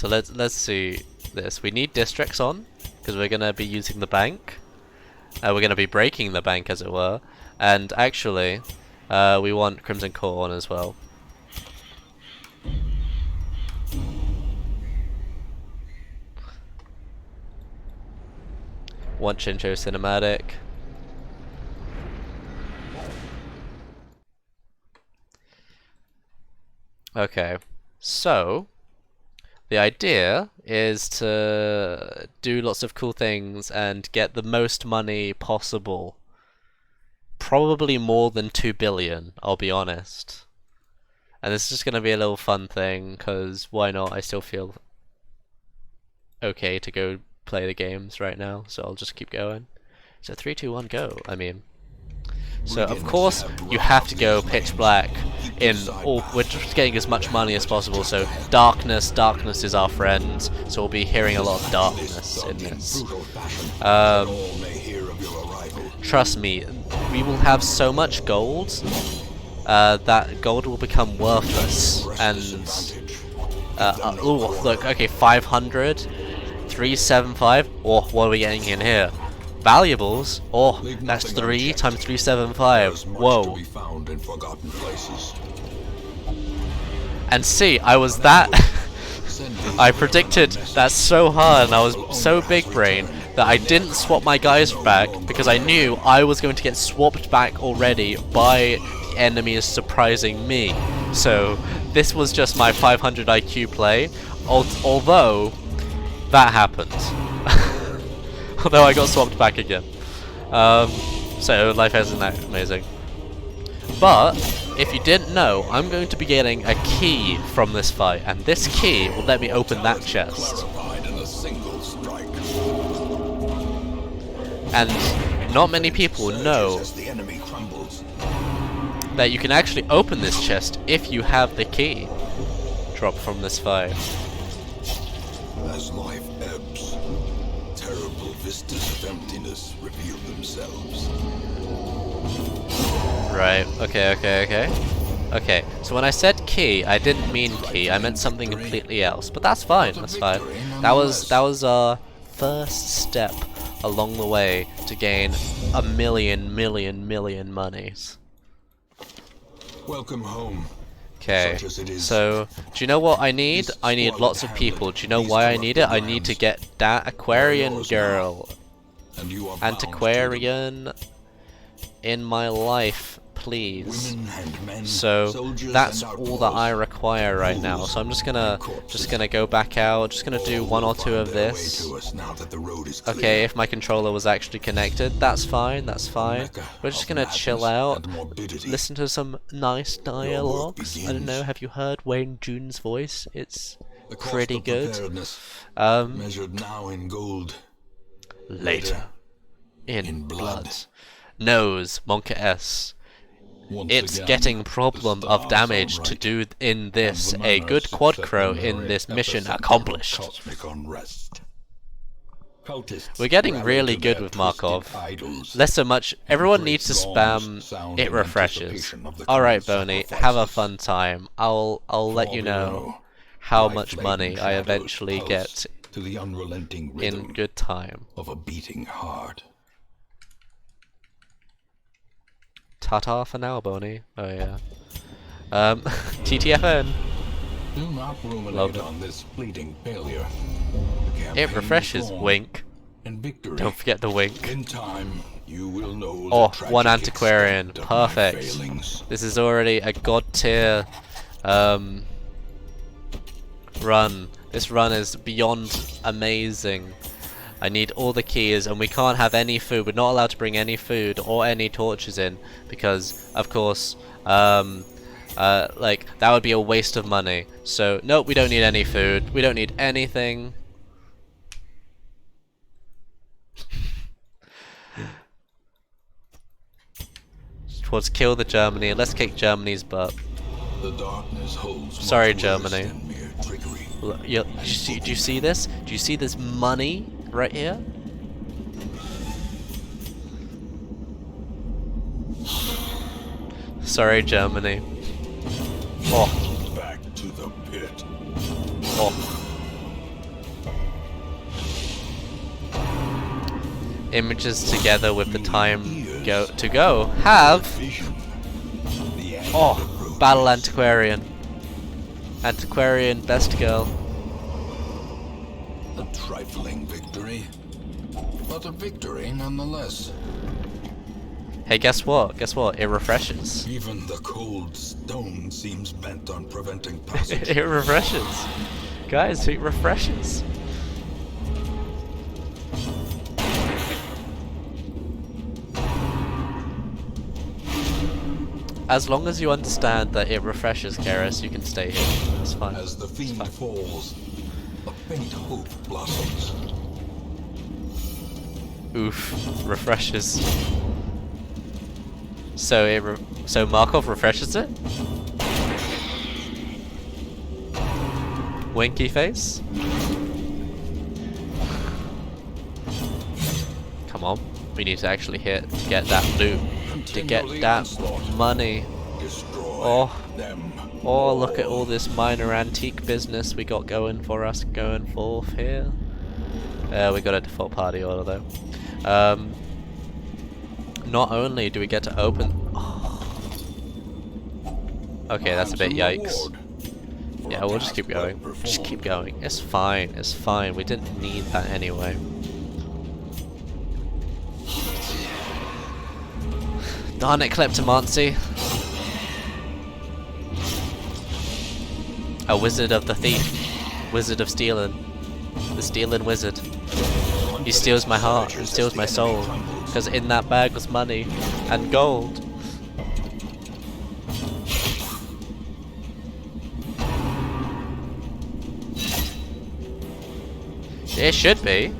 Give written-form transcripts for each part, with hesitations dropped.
So let's see this. We need districts on because we're gonna be using the bank. We're gonna be breaking the bank, as it were. And actually, we want Crimson Core on as well. Want Chincho cinematic. Okay, so the idea is to do lots of cool things and get the most money possible. Probably more than 2 billion, I'll be honest. And this is just gonna be a little fun thing, because why not? I still feel okay to go play the games right now, so I'll just keep going. So 3, 2, 1, go. I mean, so of course you have to go pitch black in all. We're just getting as much money as possible. So darkness is our friend. So we'll be hearing a lot of darkness in this. Trust me, we will have so much gold that gold will become worthless. And oh look, okay, 500, 375. Oh, what are we getting in here? Valuables? Oh, that's 3 times 375. Whoa. And see, I was that... I predicted that so hard and I was so big brain that I didn't swap my guys back because I knew I was going to get swapped back already by the enemies surprising me. So this was just my 500 IQ play, although that happened. Although I got swapped back again. So life isn't that amazing. But if you didn't know, I'm going to be getting a key from this fight, and this key will let me open that chest. And not many people know that you can actually open this chest if you have the key. Drop from this fight. As life ebbs, terrible vistas of emptiness reveal themselves. Right, okay, so when I said key, I didn't mean key, I meant something completely else, but that's fine, that's fine. That was our first step along the way to gain a million monies. Welcome home. Okay, so do you know what I need? I need lots of people. Do you know why I need it? I need to get that Aquarian girl. Antiquarian in my life, please. So that's all that I require right now. So I'm just gonna go back out. Just gonna do 1 or 2 of this. Okay, if my controller was actually connected, that's fine. That's fine. We're just gonna chill out, listen to some nice dialogues. I don't know. Have you heard Wayne June's voice? It's pretty good. Measured now in gold. Later in blood. Nose, Monka S. It's getting problem of damage to do in this. A good quadcro in this mission accomplished. We're getting really good with Markov. Less so much. Everyone needs to spam it refreshes. Alright, Boney, have a fun time. I'll let you know how much money I eventually get in good time. Of a beating heart. Ta-ta for now, Boney. Oh yeah. TTFN. Do not ruminate on this fleeting failure. It refreshes. Wink. And victory. Don't forget the wink. In time, you will know Oh, the 1 tragic antiquarian. extent of my Perfect. failings. This is already a god tier run. This run is beyond amazing. I need all the keys, and we can't have any food. We're not allowed to bring any food or any torches in because, of course, like that would be a waste of money. So nope, we don't need any food. We don't need anything. Towards kill the Germany. Let's kick Germany's butt. The darkness holds Sorry, much worse Germany. than mere trickery. Look, do you see this? Do you see this money right here? Sorry, Germany. Oh. Back to the pit. Oh. images together with the time to go have Battle Antiquarian. Antiquarian best girl. A trifling victory, but a victory nonetheless. Hey, guess what? Guess what? It refreshes. Even the cold stone seems bent on preventing passage. It refreshes. Guys, it refreshes. As long as you understand that it refreshes, Keras, you can stay here. That's fine. As the fiend falls, a faint hope blossoms. Oof, refreshes. So so Markov refreshes it? Winky face? Come on, we need to actually hit to get that loot, to get that money. Oh, look at all this minor antique business we got going for us going forth here. We got a default party order though. Not only do we get to open... Okay, that's a bit yikes. Yeah, we'll just keep going. Just keep going. It's fine, it's fine. We didn't need that anyway. Darn it, Kleptomancy. A wizard of the thief. Wizard of stealing. The stealing wizard. He steals my heart and steals my soul. Because in that bag was money and gold. It should be.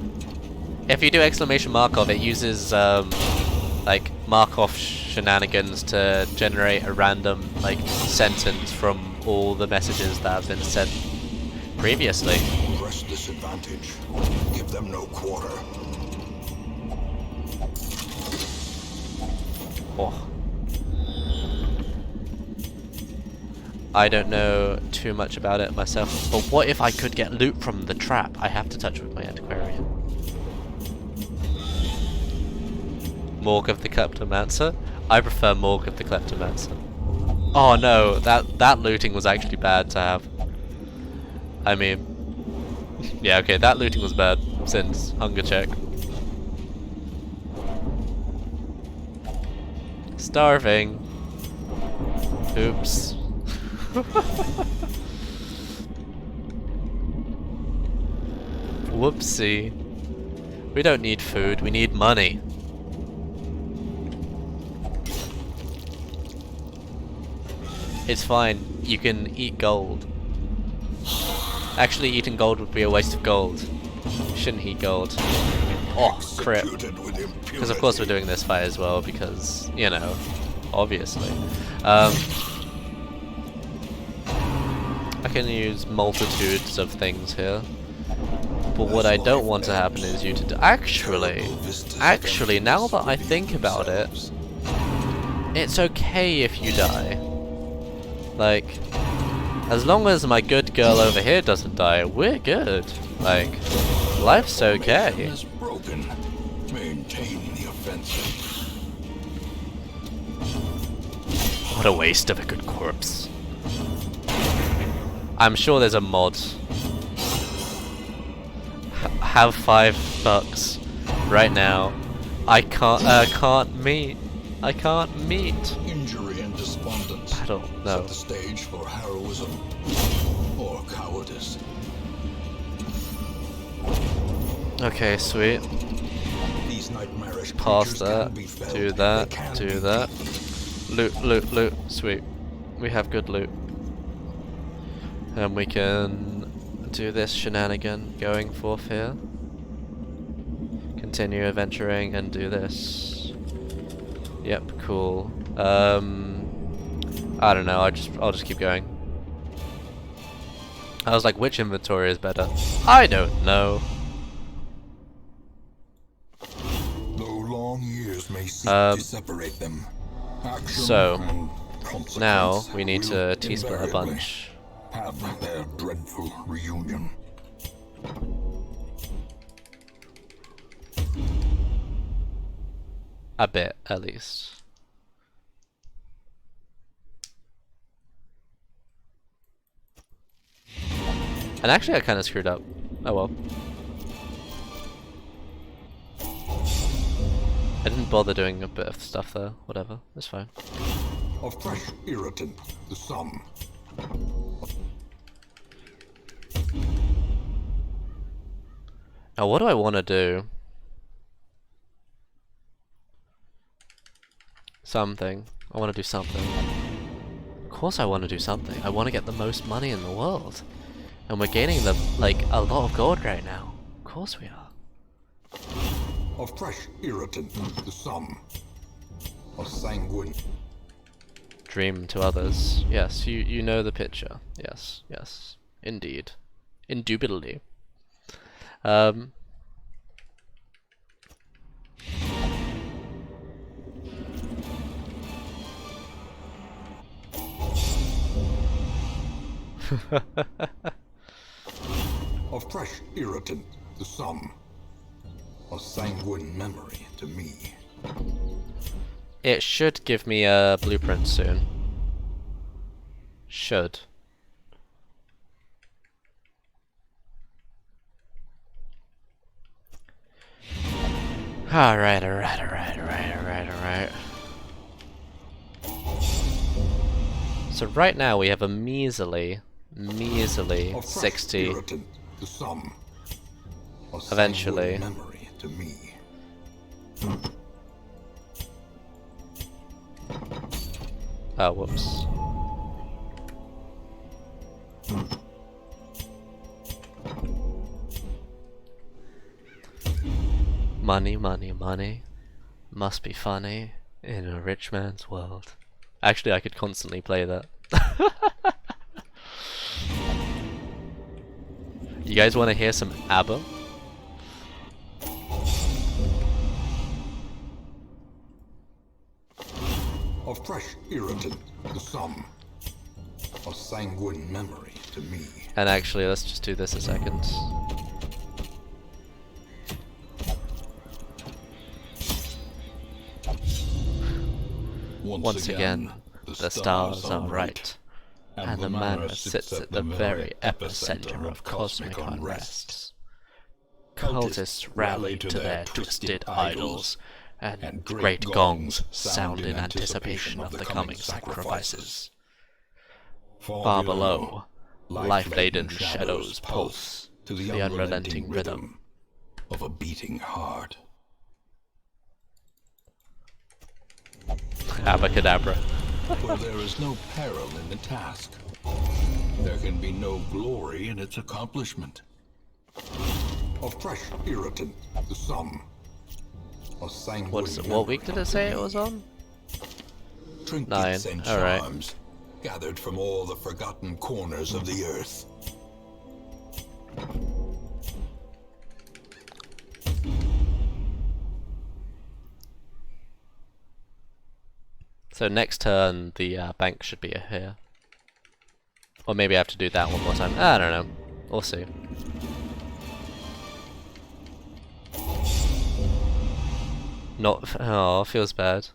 If you do exclamation Markov, it uses like Markov shenanigans to generate a random like sentence from all the messages that have been sent previously. Press disadvantage. Give them no quarter. Oh. I don't know too much about it myself, but what if I could get loot from the trap? I have to touch with my antiquarian. Morgue of the Kleptomancer? I prefer Morgue of the Kleptomancer. Oh no, that looting was actually bad to have. I mean, yeah, okay, that looting was bad since hunger check. Starving. Oops. Whoopsie. We don't need food, we need money. It's fine, you can eat gold. Actually, eating gold would be a waste of gold. You shouldn't eat gold. Oh, crap. Because of course we're doing this fight as well, because, you know, obviously. I can use multitudes of things here. But what I don't want to happen is you to actually, now that I think about it, it's okay if you die. Like, as long as my good girl over here doesn't die, we're good. Like, life's okay. Maintain the offensive. What a waste of a good corpse. I'm sure there's a mod. Have $5 right now. I can't meet. Injury and despondence. Battle. No. Set the stage for heroism or cowardice. Okay, sweet. These nightmarish Pass creatures that. can be felt. Do They that. can Do be that. beaten. Loot. Sweet. We have good loot. And we can do this shenanigan going forth here. Continue adventuring and do this. Yep, cool. I don't know, I'll just keep going. I was like, which inventory is better? I don't know. Though long years may seek to separate them. Action So, and consequence now we need will to T-split a invariably bunch. have their dreadful reunion. A bit, at least. And actually I kinda screwed up. Oh well. I didn't bother doing a bit of stuff there. Whatever, it's fine. A fresh irritant, the sum. Now what do I want to do? Something. I want to do something. Of course I want to do something. I want to get the most money in the world. And we're gaining like a lot of gold right now. Of course we are. A fresh irritant, the sum. A sanguine. Dream to others. Yes, you know the picture. Yes, yes. Indeed. Indubitably. A fresh irritant, the sum. A sanguine memory to me. It should give me a blueprint soon. Should. Alright. So right now we have a measly 60. Irritant, the sum. A Eventually. sanguine memory to me. Oh, whoops. Money, money, money. Must be funny in a rich man's world. Actually, I could constantly play that. You guys want to hear some ABBA? A fresh irritant, the sum. A sanguine memory to me. And actually, let's just do this a second. Once again, the stars are right, and the manor sits at the very epicenter of cosmic unrest. Cultists rally to their twisted idols, and great gongs sound in anticipation of the coming sacrifices. Far below, life-laden shadows pulse to the unrelenting rhythm of a beating heart. Abracadabra. Where there is no peril in the task, there can be no glory in its accomplishment. A fresh irritant, the sum. A sanguine What week did it say it was on? Trinkets 9. and Alright. charms, gathered from all the forgotten corners of the earth. So next turn, the bank should be here. Or maybe I have to do that one more time. I don't know. We'll see. Not. Oh, feels bad.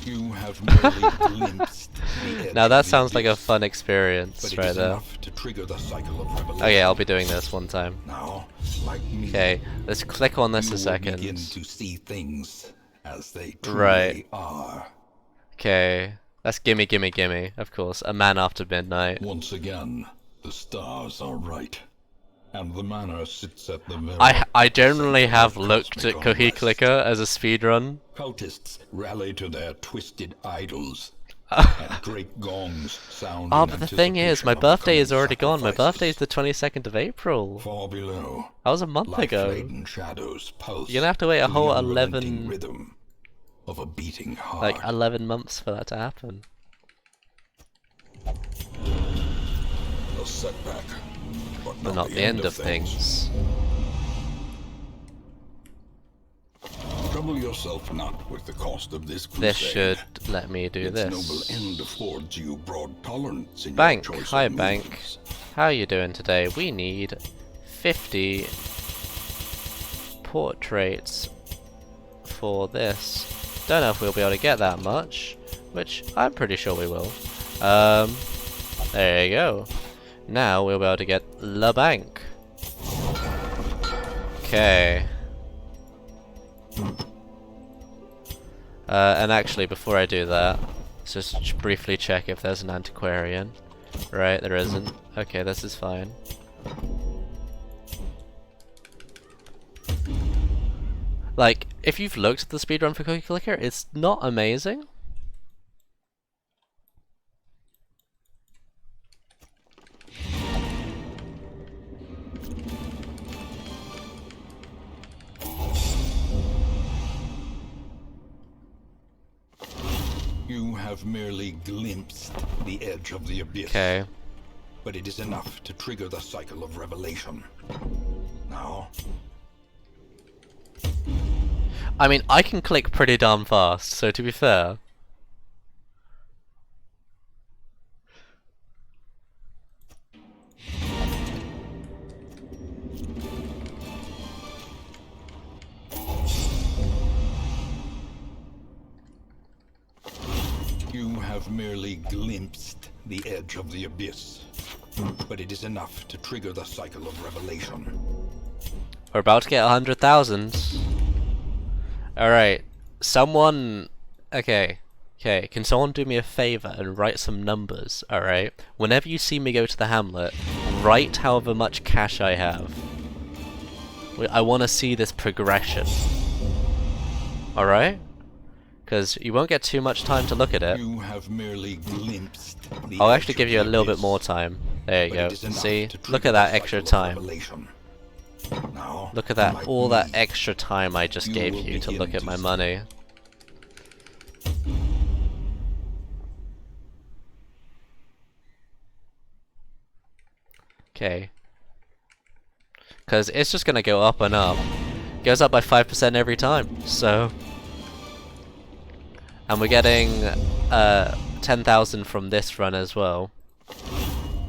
You have merely glimpsed the edge Now that of the sounds like a abyss, fun experience but it right is there. enough to trigger the cycle of revelation. Okay, I'll be doing this one time. Now, like me, Okay, let's click on this you a will second. begin to see things as they truly Right. are. Okay, that's gimme. Of course, A Man After Midnight. Once again, the stars are right, and the manor sits at the very I generally have center of looked at cosmic Kohi unrest. Clicker as a speedrun. Cultists rally to their twisted idols, and great gongs sound. Oh, in but the thing is, my anticipation of the birthday is coming already gone. My sacrifices. birthday is the 22nd of April. Far below, That was a month ago. life-laden shadows pulse You're gonna have to wait a the whole unrelenting 11 rhythm of a beating heart. like 11 months for that to happen. A setback, But not the end of things. Trouble yourself not with the cost of this crusade. This should let me do Its noble this. end affords you broad tolerance in Bank, your choice hi of bank. movements. How are you doing today? We need 50 portraits for this. Don't know if we'll be able to get that much, which I'm pretty sure we will. There you go. Now we'll be able to get La Bank. Okay. And actually, before I do that, let's just briefly check if there's an antiquarian. Right, there isn't. Okay, this is fine. Like, if you've looked at the speedrun for Cookie Clicker, it's not amazing. You have merely glimpsed the edge of the abyss. Okay. But it is enough to trigger the cycle of revelation. Now, I mean, I can click pretty darn fast, so to be fair. you have merely glimpsed the edge of the abyss. But it is enough to trigger the cycle of revelation. We're about to get 100,000. Alright, someone... Okay, can someone do me a favor and write some numbers, alright? Whenever you see me go to the hamlet, write however much cash I have. I want to see this progression. Alright? Because you won't get too much time to look at it. You have merely glimpsed the I'll edge actually of give you a the little bit abyss, more time. There you but go. it is enough See? to Look trigger at that the extra cycle of time. revelation. Now, Look at that, like all that me, extra time I just you gave will you to begin look at to my see. money. Okay. Because it's just gonna go up and up. Goes up by 5% every time, so... And we're getting 10,000 from this run as well.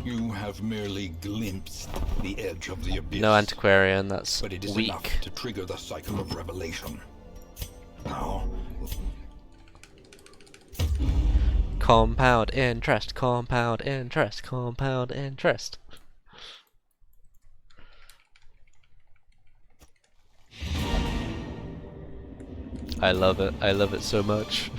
You have merely glimpsed the edge of the abyss. No antiquarian, that's but it is weak. enough to trigger the cycle of revelation. Now, Compound interest, compound interest, compound interest. I love it so much.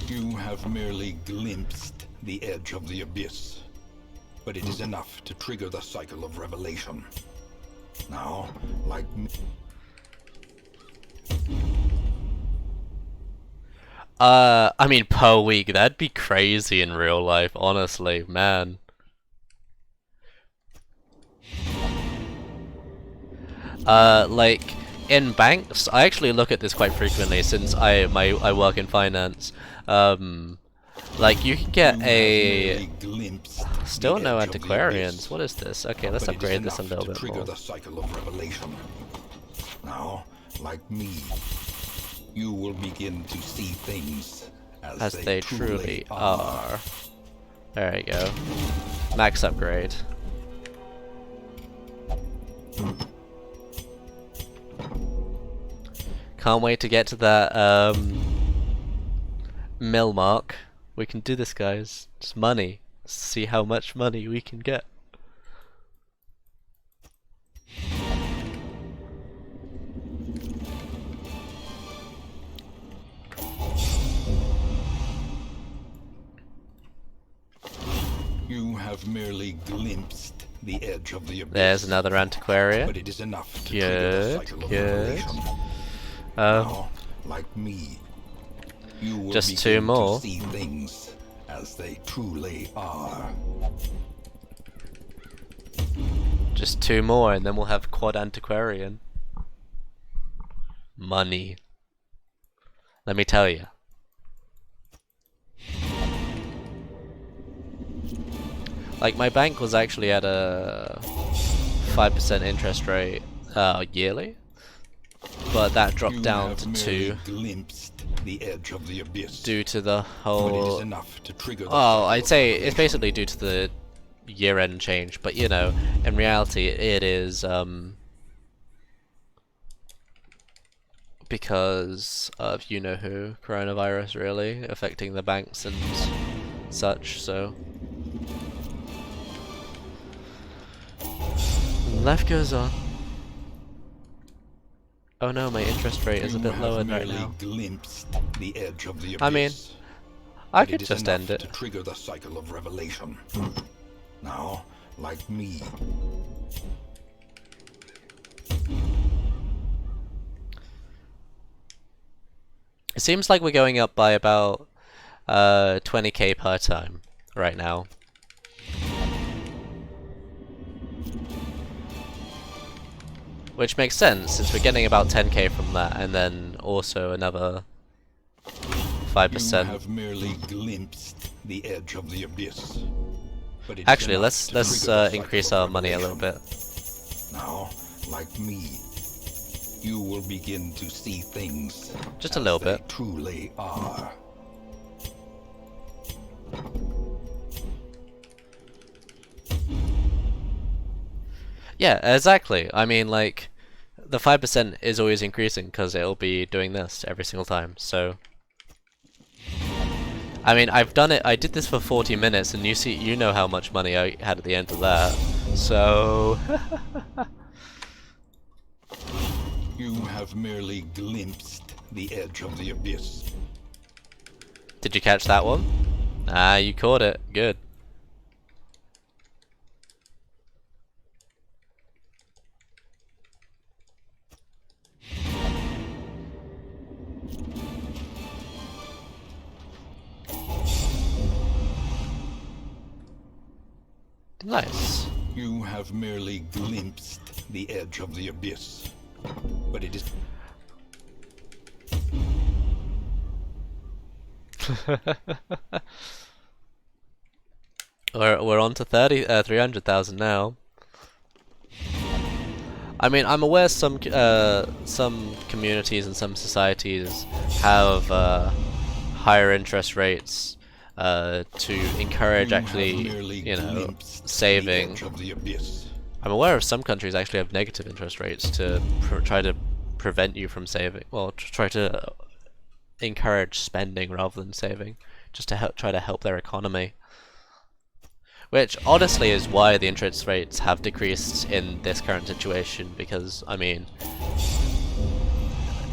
you have merely glimpsed the edge of the abyss. But it is enough to trigger the cycle of revelation. Now, like me, I mean per week, that'd be crazy in real life, honestly, man. Like in banks, I actually look at this quite frequently since I work in finance. Like you can get you a have merely glimpsed still the no edge of the antiquarians. abyss. What is this? Okay, let's But it is upgrade this a enough little to bit trigger more. the cycle of revelation. Now, like me, you will begin to see things As they truly are. There you go. Max upgrade. Can't wait to get to that mil mark. We can do this, guys. Just money. See how much money we can get. You have merely glimpsed the edge of the abyss. There's another antiquarian. But it is enough to trigger the Good, cycle of good. revelation. Now, like me, you will Just begin two more. to see things as they truly are. Just two more and then we'll have quad antiquarian. Money. Let me tell you. Like my bank was actually at a 5% interest rate yearly, but that dropped You down have to merely 2 glimpsed the edge of the abyss. due to the But it is whole... enough to trigger the Oh, cycle I'd of say it's revelation. basically due to the year-end change, but you know, in reality, it is because of you know who, coronavirus really affecting the banks and such. So life goes on. Oh no, my interest rate is a bit lower right now. Glimpsed the edge of the I mean, abyss, I but could it is just enough end it. to trigger the cycle of revelation. Now, like me, It seems like we're going up by about 20k per time right now. Which makes sense since we're getting about 10k from that, and then also another 5%. you have merely glimpsed the edge of the abyss. But it is Actually, enough let's to trigger the cycle increase of our money a little revelation. bit. Now, like me, you will begin to see things Just a as little they bit. truly are. Yeah, exactly. I mean, like, the 5% is always increasing because it'll be doing this every single time. So, I mean, I've done it. I did this for 40 minutes, and you know how much money I had at the end of that. So, You have merely glimpsed the edge of the abyss. did you catch that one? Ah, you caught it. Good. Nice. You have merely glimpsed the edge of the abyss. But it is We're on to 300,000 now. I mean, I'm aware some communities and some societies have higher interest rates to encourage actually, you know, saving. of the abyss. I'm aware of some countries actually have negative interest rates to try to prevent you from saving. Well, to try to encourage spending rather than saving, just to try to help their economy. Which honestly is why the interest rates have decreased in this current situation, because I mean,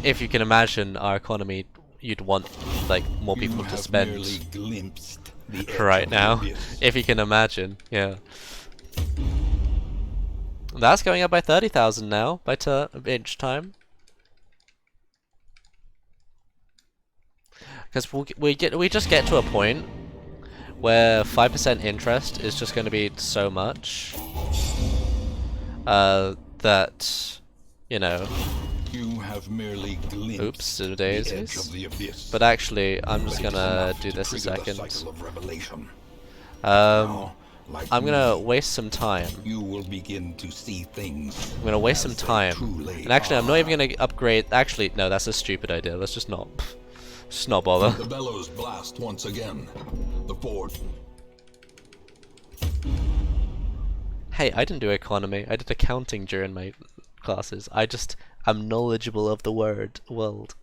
if you can imagine our economy, you'd want like more people to spend right now. If you can imagine, yeah. That's going up by 30,000 now by each time. Because we just get to a point where 5% interest is just going to be so much that, you know, You have merely oops, the edge daisies. of the abyss. But actually, I'm just But it is gonna enough do to this a trigger the second. cycle of revelation. Um, Like I'm gonna me, waste some time. you will begin to see things. I'm gonna waste some as they time. truly And actually, I'm not even are. gonna upgrade. Actually, no, that's a stupid idea. Let's just not bother. The bellows blast once again. The fort. Hey, I didn't do economy. I did accounting during my classes. I just am knowledgeable of the world.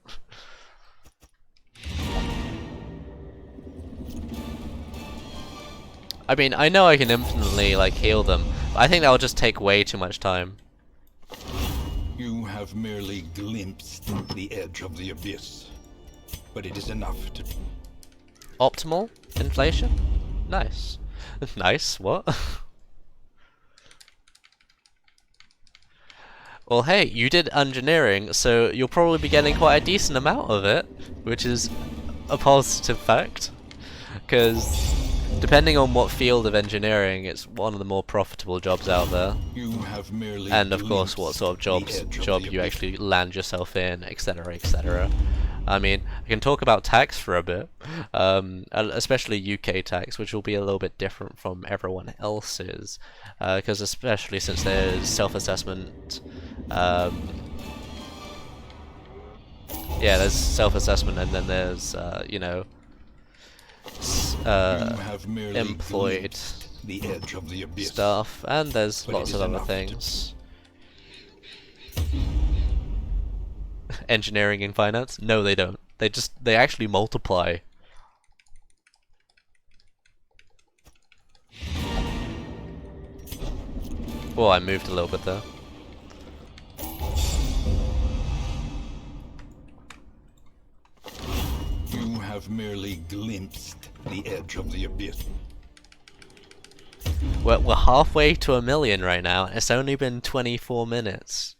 I mean, I know I can infinitely like heal them, but I think that will just take way too much time. You have merely glimpsed the edge of the abyss. But it is enough to Optimal inflation? Nice. Nice, what? Well, hey, you did engineering, so you'll probably be getting quite a decent amount of it, which is a positive fact. Because depending on what field of engineering, it's one of the more profitable jobs out there. You have merely And of course, what sort of job you actually land yourself in, etc., etc. I mean, I can talk about tax for a bit, especially UK tax, which will be a little bit different from everyone else's, because especially since there's self-assessment. Yeah, there's self-assessment, and then there's you know, you have merely employed. glimpsed the edge of the abyss. stuff, and there's But lots it of is other enough things. Engineering and finance? No, they don't. They actually multiply. Oh, I moved a little bit there. You have merely glimpsed the edge of the abyss. We're halfway to 1,000,000 right now. It's only been 24 minutes.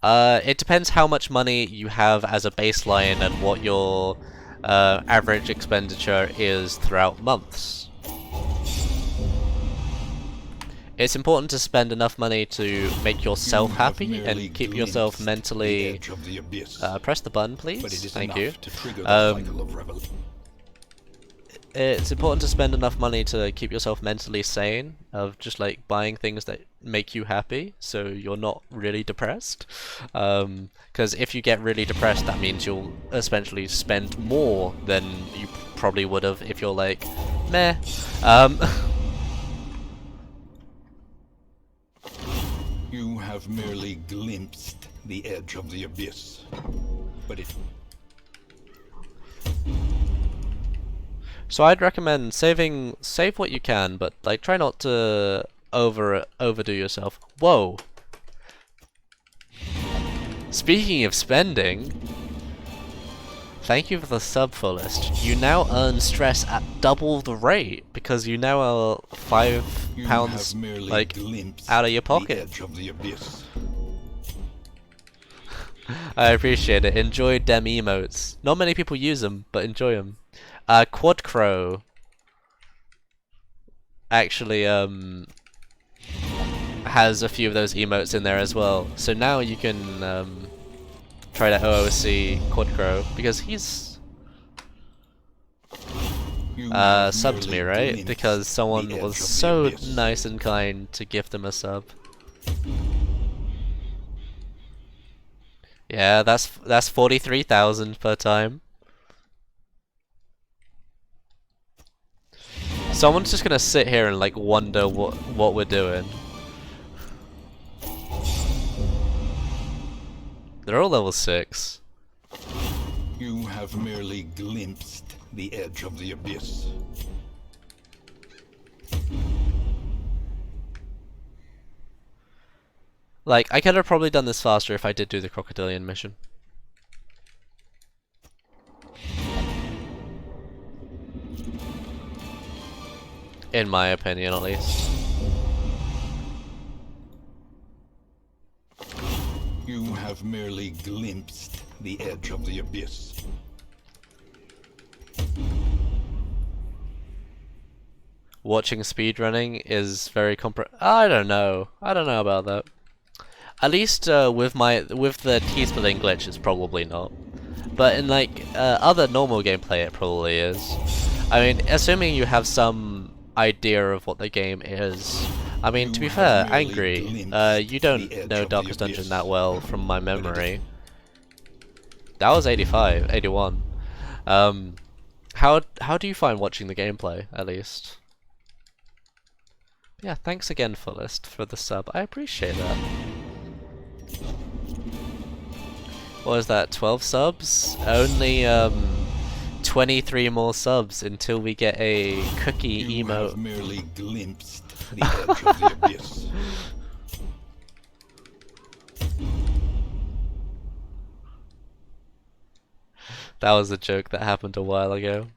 It depends how much money you have as a baseline and what your average expenditure is throughout months. It's important to spend enough money to make yourself happy and keep yourself mentally. Press the button, please. Thank you. It's important to spend enough money to keep yourself mentally sane, of just like buying things that make you happy, so you're not really depressed. Because if you get really depressed, that means you'll essentially spend more than you probably would have if you're like, meh. You have merely glimpsed the edge of the abyss. But it... So I'd recommend save what you can, but like try not to overdo yourself. Whoa. Speaking of spending, thank you for the sub, Fullest. You now earn stress at double the rate because you now are £5 like out of your pocket. I appreciate it. Enjoy dem emotes. Not many people use them, but enjoy them. Quad Crow actually has a few of those emotes in there as well. So now you can try to OOC Quad Crow because he's subbed me, right? Because someone was so nice and kind to gift him a sub. Yeah, that's 43,000 per time. Someone's just gonna sit here and like wonder what we're doing. They're all level 6. You have merely glimpsed the edge of the abyss. Like, I could have probably done this faster if I did do the crocodilian mission. In my opinion, at least. You have merely glimpsed the edge of the abyss. Watching speedrunning is very I don't know about that. At least with the T-splitting glitch, it's probably not. But in like other normal gameplay, it probably is. I mean, assuming you have some idea of what the game is. I mean, to be fair, Angry, you don't know Darkest Dungeon that well from my memory. That was 81. How do you find watching the gameplay, at least? Yeah, thanks again, Fullest, for the sub. I appreciate that. What was that, 12 subs? Only 23 more subs until we get a cookie emote. You have merely glimpsed the edge of the abyss. That was a joke that happened a while ago.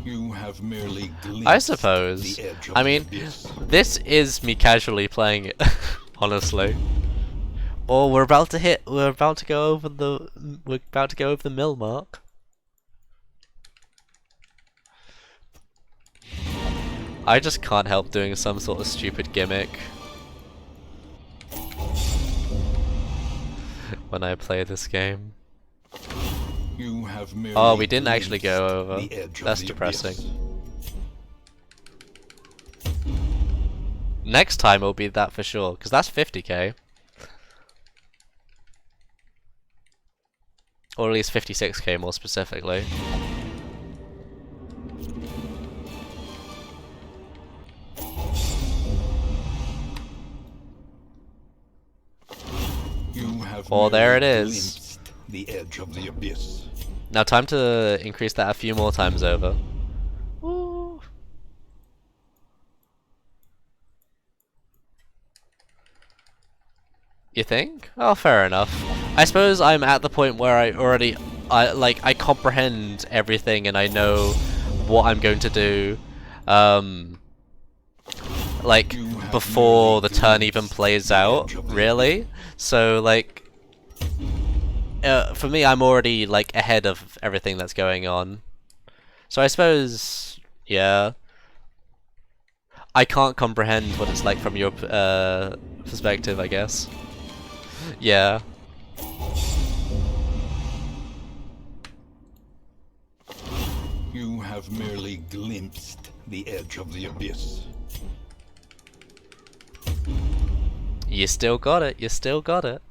You have merely glimpsed I suppose. the edge of I mean, the abyss. this is me casually playing it, honestly. Or we're about to go over the mill mark. I just can't help doing some sort of stupid gimmick when I play this game. You have merely Oh, we didn't actually go over. the edge of That's the depressing. abyss. Next time it'll be that for sure, because that's 50k. Or at least 56k more specifically. Oh, there it is. The edge of the abyss. Now time to increase that a few more times over. Ooh. You think? Oh, fair enough. I suppose I'm at the point where I comprehend everything and I know what I'm going to do. Like before the turn even plays out, really. So like, for me, I'm already like ahead of everything that's going on. So I suppose, yeah, I can't comprehend what it's like from your perspective, I guess. Yeah. You have merely glimpsed the edge of the abyss. You still got it. You still got it.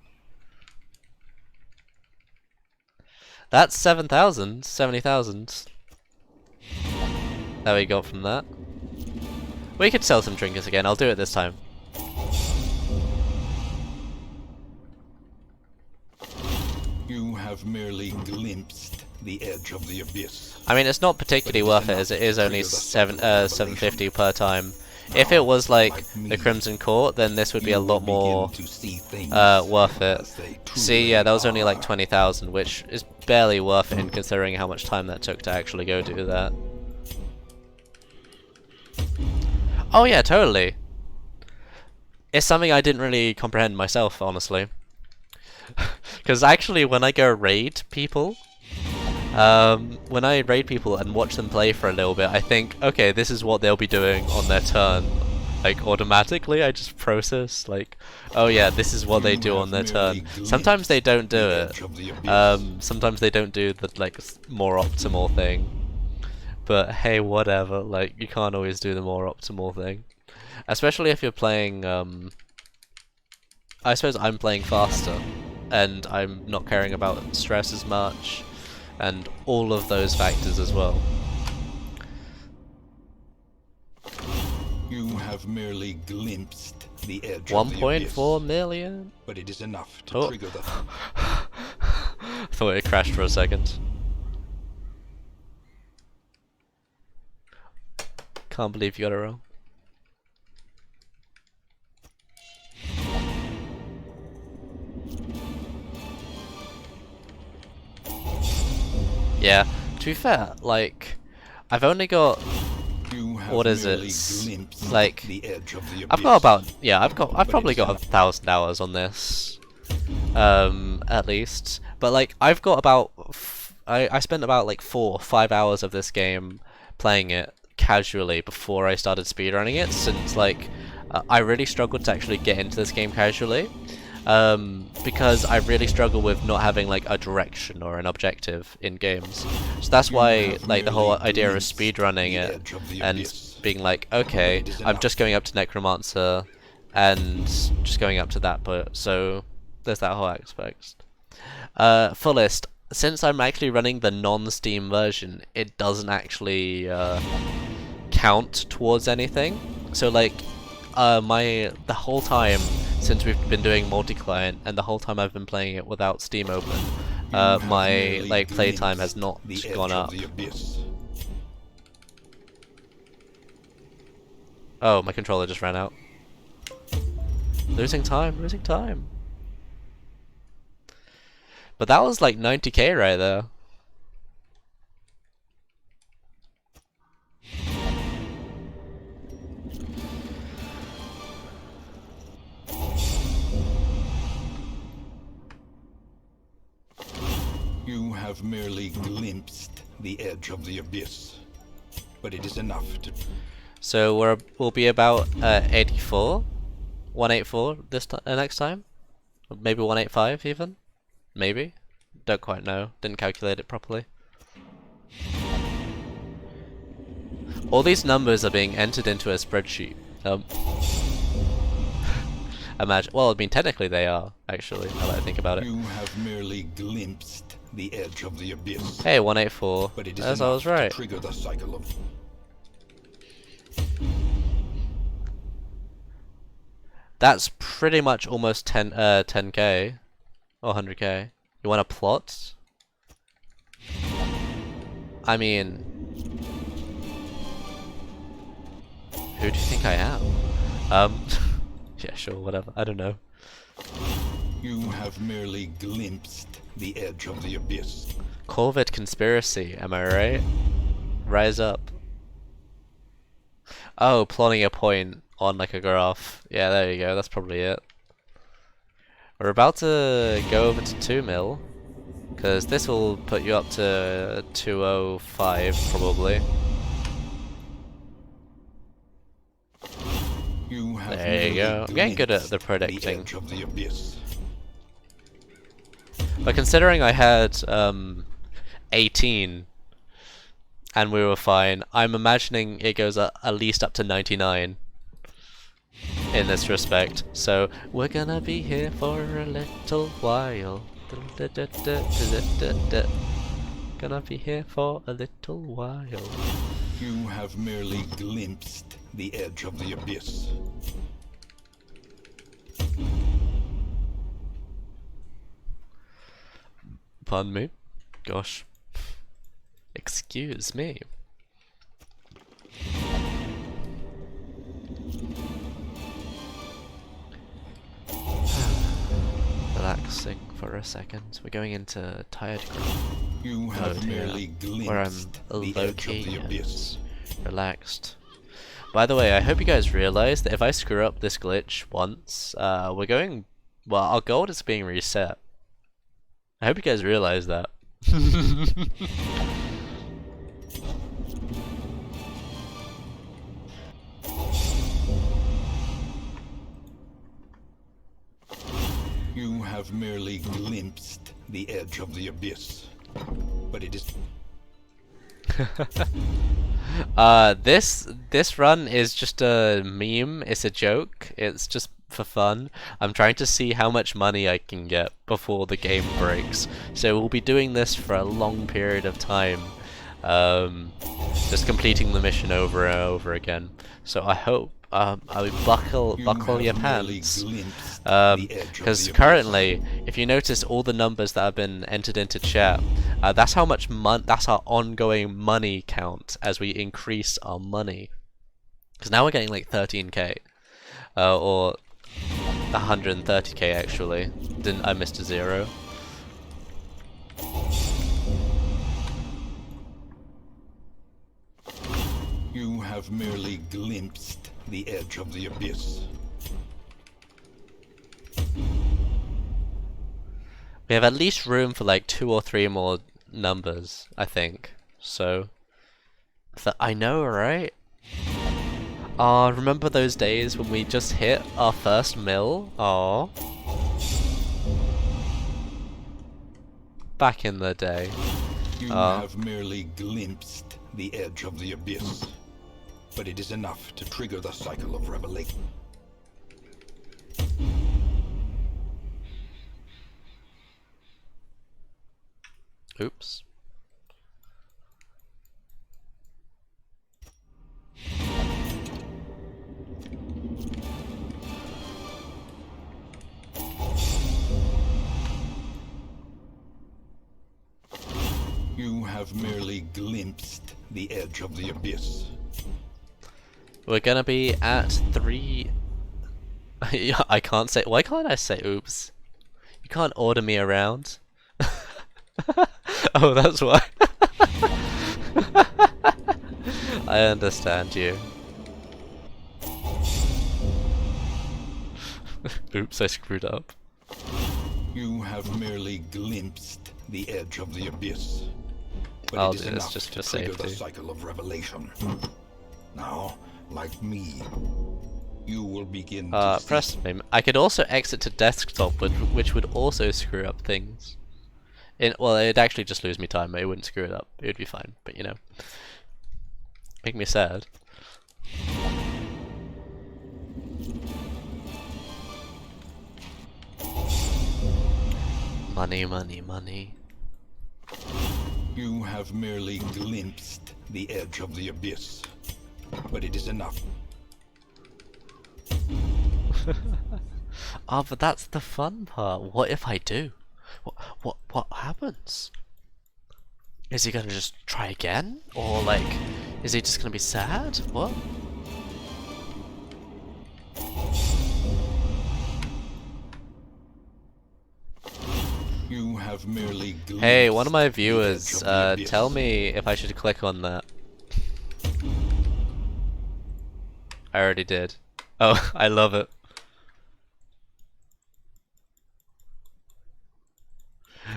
That's 7,000, 70,000 that we got from that. We could sell some trinkets again. I'll do it this time. You have merely glimpsed the edge of the abyss. I mean, it's not particularly worth it, as it is only 750 per time. If it was like the Crimson Court, then this would be a lot more worth it. See, yeah, that was only like 20,000, which is barely worth it considering how much time that took to actually go do that. Oh yeah, totally. It's something I didn't really comprehend myself, honestly. Because actually, when I go raid people, when I raid people and watch them play for a little bit, I think, okay, this is what they'll be doing on their turn. Like, automatically, I just process, like, oh yeah, this is what they do on their turn. Sometimes they don't do it. Sometimes they don't do the, like, more optimal thing. But hey, whatever, like, you can't always do the more optimal thing. Especially if you're playing, I suppose I'm playing faster, and I'm not caring about stress as much, and all of those factors as well. You have merely glimpsed the edge 1.4 million? But it is enough to trigger the... I thought it crashed for a second. Can't believe you got it wrong. Yeah, to be fair, like, I've only got, what is it, like, I've got about, yeah, I've probably got 1,000 hours on this, at least, but like, I've got about, I spent about like 4 or 5 hours of this game playing it casually before I started speedrunning it, since like, I really struggled to actually get into this game casually. Because I really struggle with not having like a direction or an objective in games. So that's why like the whole idea of speedrunning it and being like, okay, I'm just going up to Necromancer and just going up to that, but so there's that whole aspect. Fullest, since I'm actually running the non-Steam version, it doesn't actually count towards anything. So like the whole time since we've been doing multi-client and the whole time I've been playing it without Steam open, my like playtime has not gone up. Oh, my controller just ran out. Losing time, losing time. But that was like 90k right there. You have merely glimpsed the edge of the abyss, but it is enough to... So we'll be about 84, 184 this next time, or maybe 185 even, maybe. Don't quite know. Didn't calculate it properly. All these numbers are being entered into a spreadsheet. imagine. Well, I mean, technically they are, actually, now that I think about it. You have merely glimpsed the edge of the abyss. Hey, 184. But it is As I was enough right. to trigger the cycle of... That's pretty much almost 10k or 100k. You want a plot? I mean, who do you think I am? Yeah, sure, whatever. I don't know. You have merely glimpsed the edge of the abyss. Corvid conspiracy, am I right? Rise up. Oh, plotting a point on like a graph. Yeah, there you go. That's probably it. We're about to go over to 2 mil, because this will put you up to 205 probably. There you go. I'm getting good at the predicting. But considering I had 18 and we were fine, I'm imagining it goes at least up to 99 in this respect. So we're gonna be here for a little while. Gonna be here for a little while. You have merely glimpsed the edge of the abyss. Pardon me? Gosh. Excuse me. Relaxing for a second. We're going into tired You have merely where I'm glimpsed the low edge of key the and abyss. relaxed. By the way, I hope you guys realize that if I screw up this glitch once, we're going. Well, our gold is being reset. I hope you guys realize that. You have merely glimpsed the edge of the abyss. But it is... This run is just a meme. It's a joke. It's just for fun. I'm trying to see how much money I can get before the game breaks. So we'll be doing this for a long period of time. Just completing the mission over and over again. So I hope I would buckle your pants. Because currently, if you notice all the numbers that have been entered into chat, that's how much that's our ongoing money count as we increase our money. Because now we're getting like 13k, or 130k actually. I missed a 0. You have merely glimpsed the edge of the abyss. We have at least room for like 2 or 3 more numbers, I think. So, I know, right? Remember those days when we just hit our first mill? Aw. Back in the day. You have merely glimpsed the edge of the abyss. But it is enough to trigger the cycle of revelation. Oops. You have merely glimpsed the edge of the abyss. We're gonna be at 3. I can't say. Why can't I say oops? You can't order me around. Oh, that's why. I understand you. Oops, I screwed up. You have merely glimpsed the edge of the abyss. But I'll it is do this enough just to for trigger the safety. cycle of revelation. Now, like me, you will begin to Press me. I could also exit to desktop, which would also screw up things. Well, it'd actually just lose me time. It wouldn't screw it up. It would be fine. But you know, make me sad. Money, money, money. You have merely glimpsed the edge of the abyss, but it is enough. Oh, but that's the fun part. What if I do? What happens? Is he gonna just try again? Or like, is he just gonna be sad? What? You have merely Hey, one of my glimpsed the edge viewers, of the abyss. tell me if I should click on that. I already did. Oh, I love it.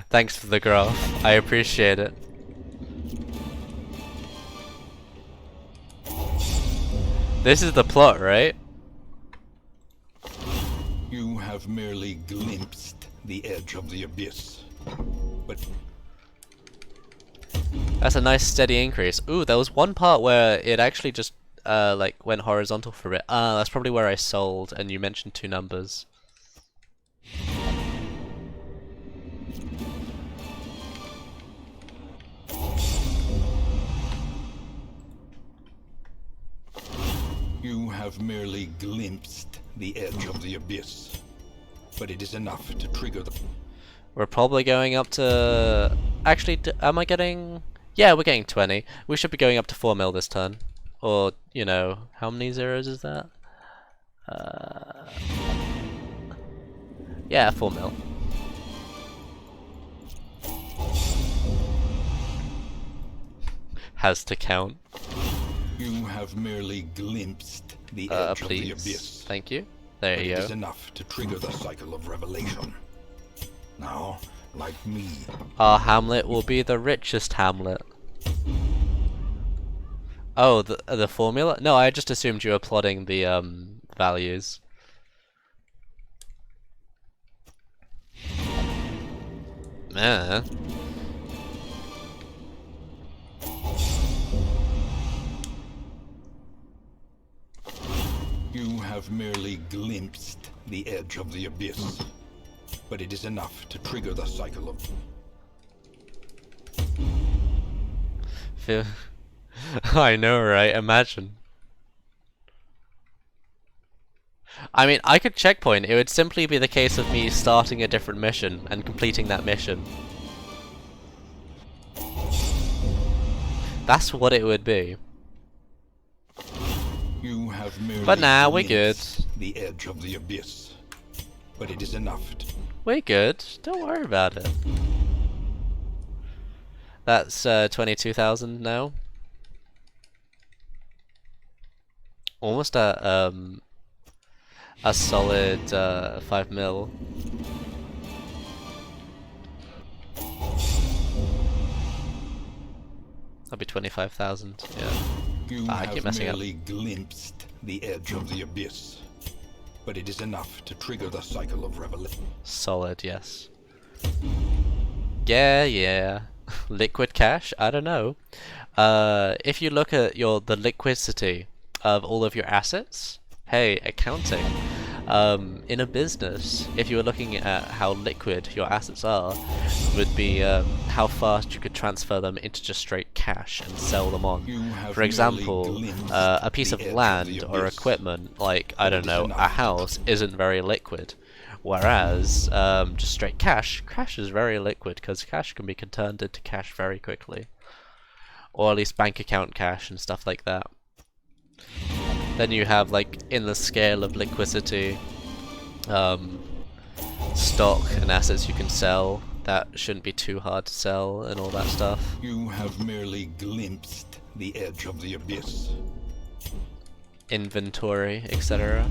Thanks for the graph. I appreciate it. This is the plot, right? You have merely glimpsed the edge of the abyss, but That's a nice steady increase. Ooh, there was one part where it actually just like went horizontal for a bit. Ah, that's probably where I sold, and you mentioned two numbers. you have merely glimpsed the edge of the abyss, but it is enough to trigger the... We're probably going up to... Actually, am I getting... Yeah, we're getting 20. We should be going up to 4 mil this turn. Or, you know, how many zeros is that? Yeah, 4 mil. Has to count. You have merely glimpsed the edge of the Please. abyss. Thank you. There But you it go. is enough to trigger the cycle of revelation. Now, like me, Our Hamlet will be the richest Hamlet. Oh, the formula? No, I just assumed you were plotting the values. Man. you have merely glimpsed the edge of the abyss. But it is enough to trigger the cycle of... Feel I know, right? Imagine. I mean, I could checkpoint. It would simply be the case of me starting a different mission and completing that mission. That's what it would be. You have merely But nah, we're good. glimpsed the edge of the abyss. But it is enough to... We're good. Don't worry about it. That's 22,000 now. Almost a solid 5 mil. That'll be 25,000. Yeah. You I keep have messing up. merely glimpsed the edge of the abyss. But it is enough to trigger the cycle of revelation. Solid, yes. Yeah. Liquid cash? I don't know. If you look at the liquidity of all of your assets, hey, accounting. In a business, if you were looking at how liquid your assets are, would be how fast you could transfer them into just straight cash and sell them on. You have For example, merely glimpsed a piece the of edge of land the or abyss. equipment, like, I But don't it is know, a enough. house, isn't very liquid. Whereas, just straight cash is very liquid, because cash can be turned into cash very quickly. Or at least bank account cash and stuff like that. Then you have, like, in the scale of liquidity, stock and assets you can sell that shouldn't be too hard to sell and all that stuff. You have merely glimpsed the edge of the abyss. Inventory, etc.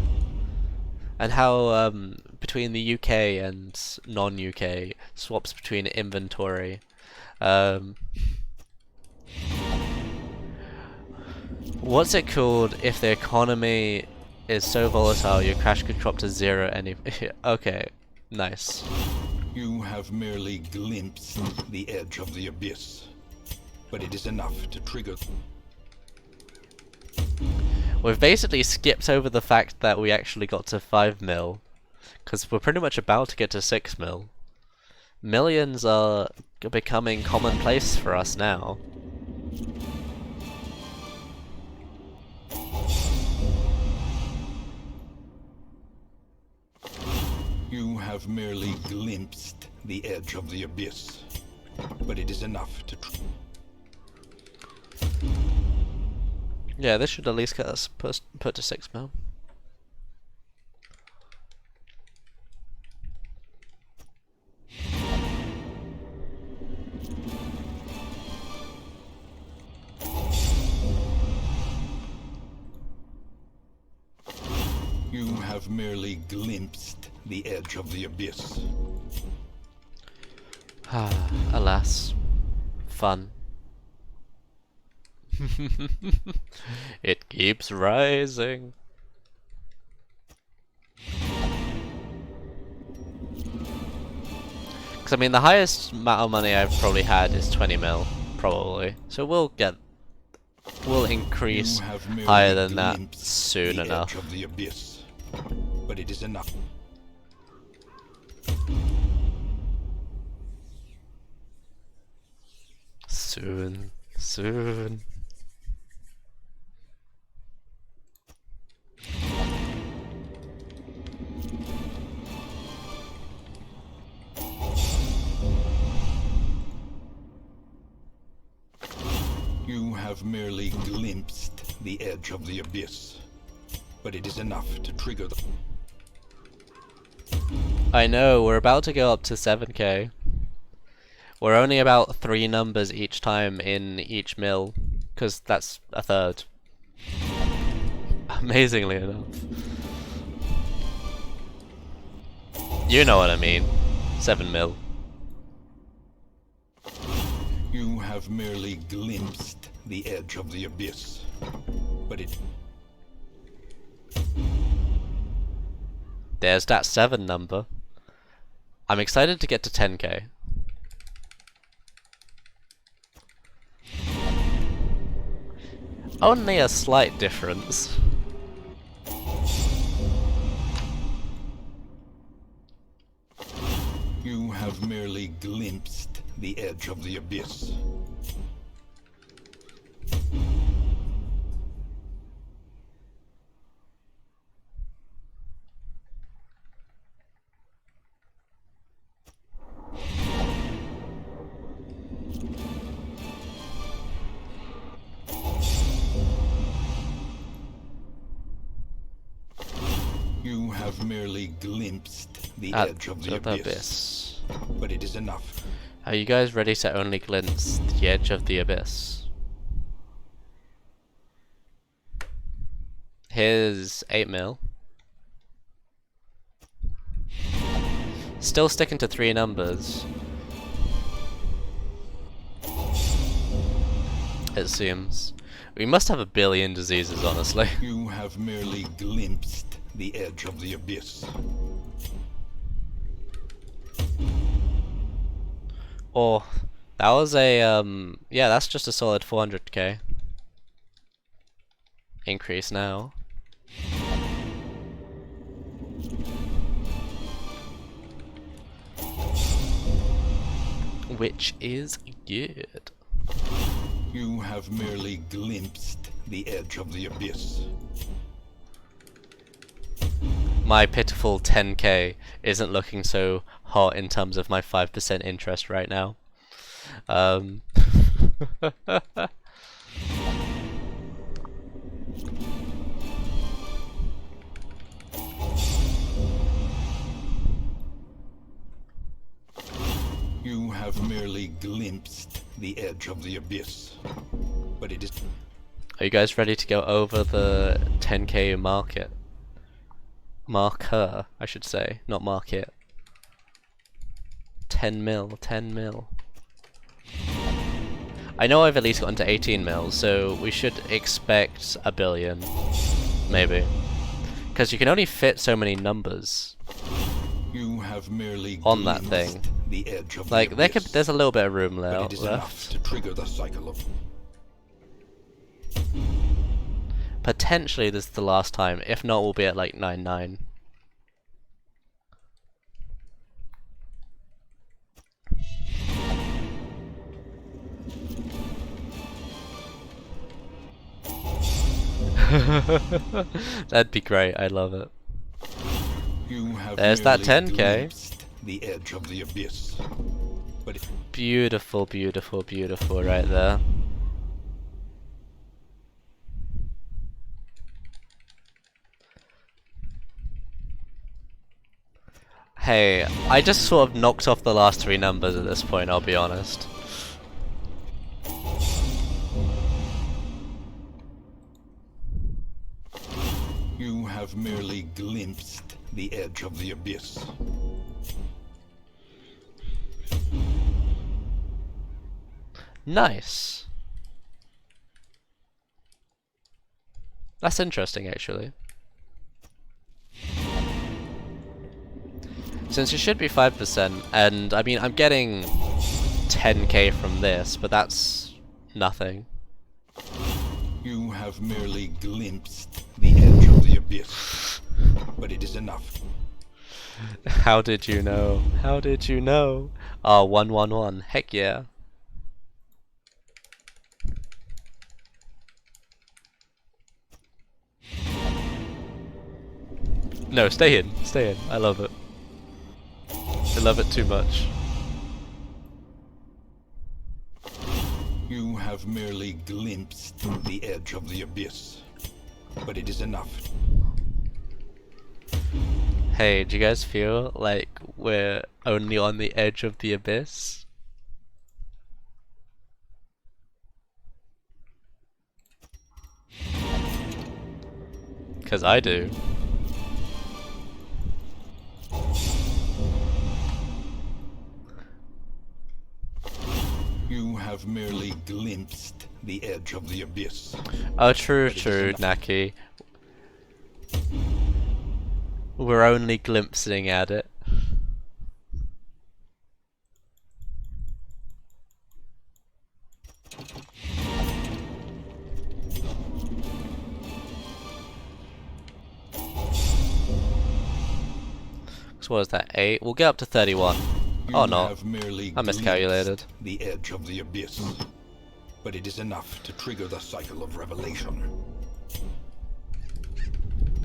And how between the UK and non-UK swaps between inventory. What's it called if the economy is so volatile your cash could drop to 0 any... Okay, nice. You have merely glimpsed the edge of the abyss. But it is enough to trigger... We've basically skipped over the fact that we actually got to 5 mil, because we're pretty much about to get to 6 mil. Millions are becoming commonplace for us now. You have merely glimpsed the edge of the abyss, but it is enough to. Yeah, this should at least get us put to 6 mil. You have merely glimpsed the edge of the abyss. Ah, alas. Fun. It keeps rising. Because I mean, the highest amount of money I've probably had is 20 mil, probably. So we'll increase higher than that soon enough. Of the abyss, but it is enough. Soon, soon. You have merely glimpsed the edge of the abyss, but it is enough to trigger the. I know, we're about to go up to 7k. We're only about 3 numbers each time in each mill, because that's a third. Amazingly enough. You know what I mean. 7 mil. You have merely glimpsed the edge of the abyss, but it. There's that 7 number. I'm excited to get to 10k. Only a slight difference. You have merely glimpsed the edge of the abyss. You have merely glimpsed the edge of the abyss, but it is enough. Are you guys ready to only glimpse the edge of the abyss? Here's 8 mil. Still sticking to 3 numbers. It seems. We must have a billion diseases, honestly. You have merely glimpsed the edge of the abyss. Oh, that was a, yeah, that's just a solid 400k increase now. Which is good. You have merely glimpsed the edge of the abyss. My pitiful 10k isn't looking so hot in terms of my 5% interest right now. You have merely glimpsed the edge of the abyss, but it is. Are you guys ready to go over the 10k market? Marker, I should say, not market. 10 mil, 10 mil. I know I've at least gotten to 18 mil, so we should expect a billion, maybe. Because you can only fit so many numbers You have merely on that thing. The edge of Like, the there's a little bit of room but it is enough left. to trigger the cycle of. Potentially this is the last time. If not, we'll be at like 9-9. That'd be great. I love it. You have There's that merely 10k. glimpsed the edge of the abyss. But Beautiful, beautiful, beautiful right there. Hey, I just sort of knocked off the last 3 numbers at this point, I'll be honest. you have merely glimpsed the edge of the abyss. Nice. That's interesting, actually. Since it should be 5%, and I mean, I'm getting 10k from this, but that's nothing. You have merely glimpsed the edge of the abyss, but it is enough. How did you know? How did you know? Oh, 111. Heck yeah. No, stay in. Stay in. I love it. I love it too much. You have merely glimpsed the edge of the abyss, but it is enough. Hey, do you guys feel like we're only on the edge of the abyss? Cause I do. You have merely glimpsed the edge of the abyss. Oh, true, true, Naki. We're only glimpsing at it. So what is that, 8? We'll get up to 31. Oh no, I miscalculated. The edge of the abyss, but it is enough to trigger the cycle of revelation.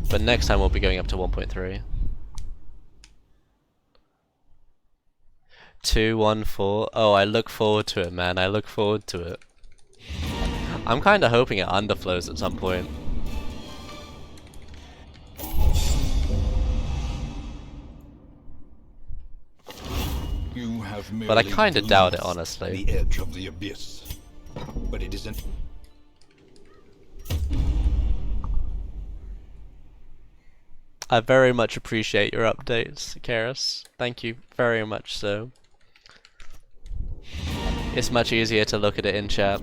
But next time we'll be going up to 1.3. 214. Oh, I look forward to it, man. I look forward to it. I'm kind of hoping it underflows at some point. You have But I kind of doubt it, honestly. The edge of the abyss, but it isn't. I very much appreciate your updates, Karis. Thank you very much so. It's much easier to look at it in chat.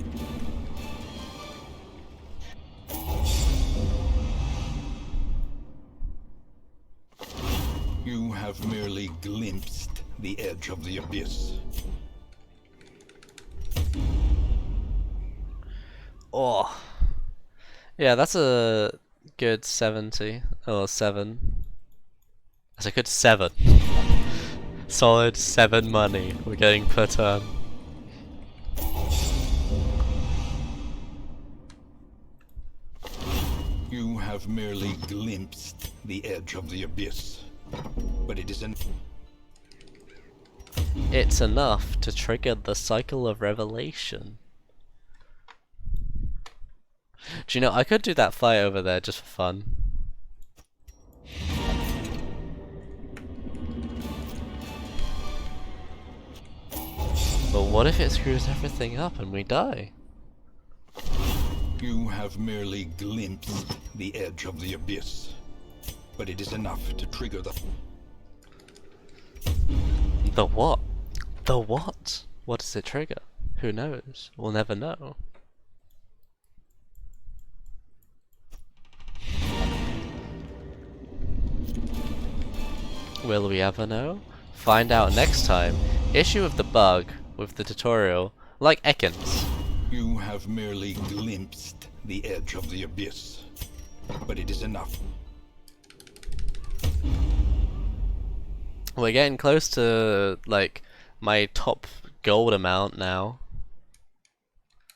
You have merely glimpsed the edge of the abyss. Oh. Yeah, that's a good 70. Or 7. That's a good 7. Solid 7 money we're getting per turn. You have merely glimpsed the edge of the abyss, but it isn't. It's enough to trigger the cycle of revelation. Do you know, I could do that fight over there just for fun. But what if it screws everything up and we die? You have merely glimpsed the edge of the abyss, but it is enough to trigger the... The what? The what? What does it trigger? Who knows? We'll never know. Will we ever know? Find out next time. Issue of the bug with the tutorial, like Ekans. You have merely glimpsed the edge of the abyss, but it is enough. We're getting close to, like, my top gold amount now,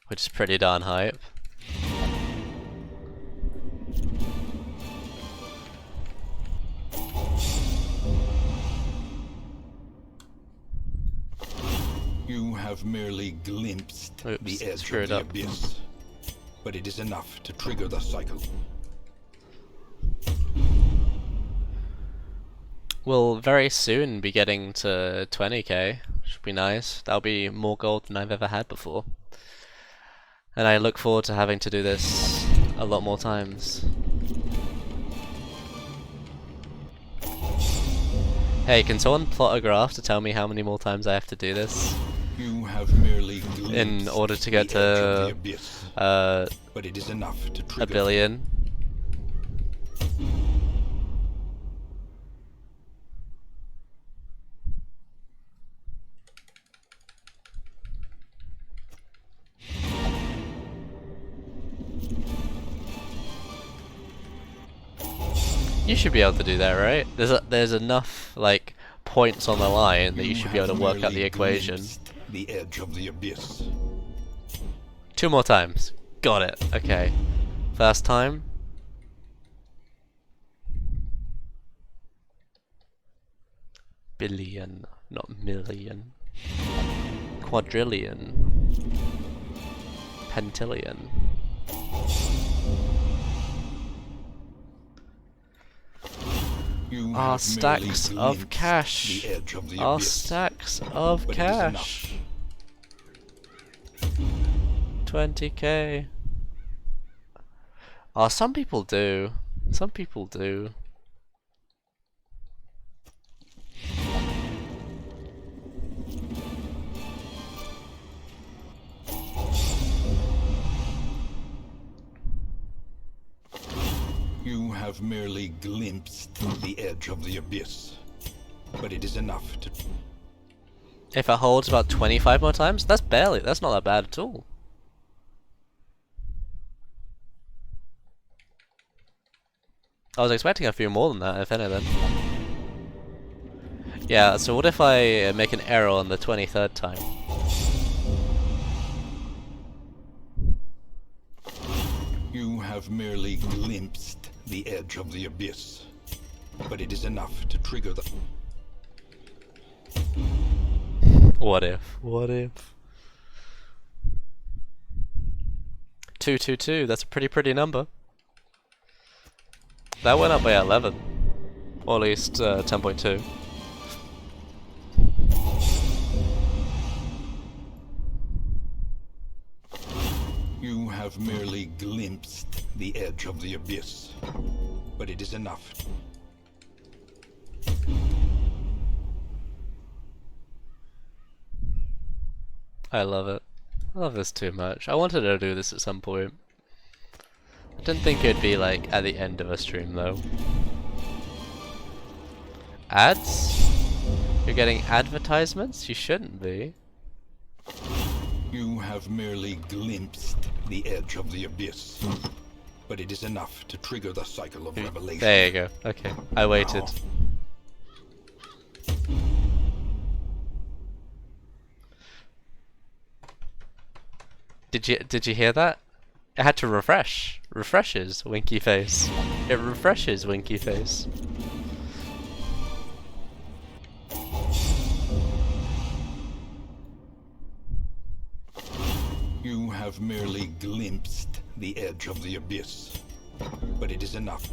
which is pretty darn hype. You have merely glimpsed Oops, the edge screwed of the up. abyss, but it is enough to trigger the cycle. We'll very soon be getting to 20k, which would be nice. That'll be more gold than I've ever had before. And I look forward to having to do this a lot more times. Hey, can someone plot a graph to tell me how many more times I have to do this? You have merely In order to get the edge of the to abyss, but it is enough to a trigger billion. You should be able to do that, right? There's enough like points on the line that you should be able to work out the equation. The edge of the abyss. 2 more times. Got it. Okay. First time. Billion, not million. Quadrillion. Pentillion. Our stacks of cash. Our stacks of cash. 20k. Oh, some people do. Some people do. You have merely glimpsed the edge of the abyss, but it is enough to... If it holds about 25 more times, that's not that bad at all. I was expecting a few more than that, if anything. Yeah, so what if I make an error on the 23rd time? You have merely glimpsed the edge of the abyss, but it is enough to trigger the... What if? What if? 222, that's a pretty number. That went up by 11. Or at least 10.2. You have merely glimpsed the edge of the abyss, but it is enough. I love it. I love this too much. I wanted to do this at some point. I didn't think it'd be like at the end of a stream though. Ads? You're getting advertisements? You shouldn't be. You have merely glimpsed the edge of the abyss, but it is enough to trigger the cycle of revelation. There you go. Okay, I waited. Did you hear that? It had to refresh. Refreshes winky face. It refreshes winky face. You have merely glimpsed the edge of the abyss, but it is enough.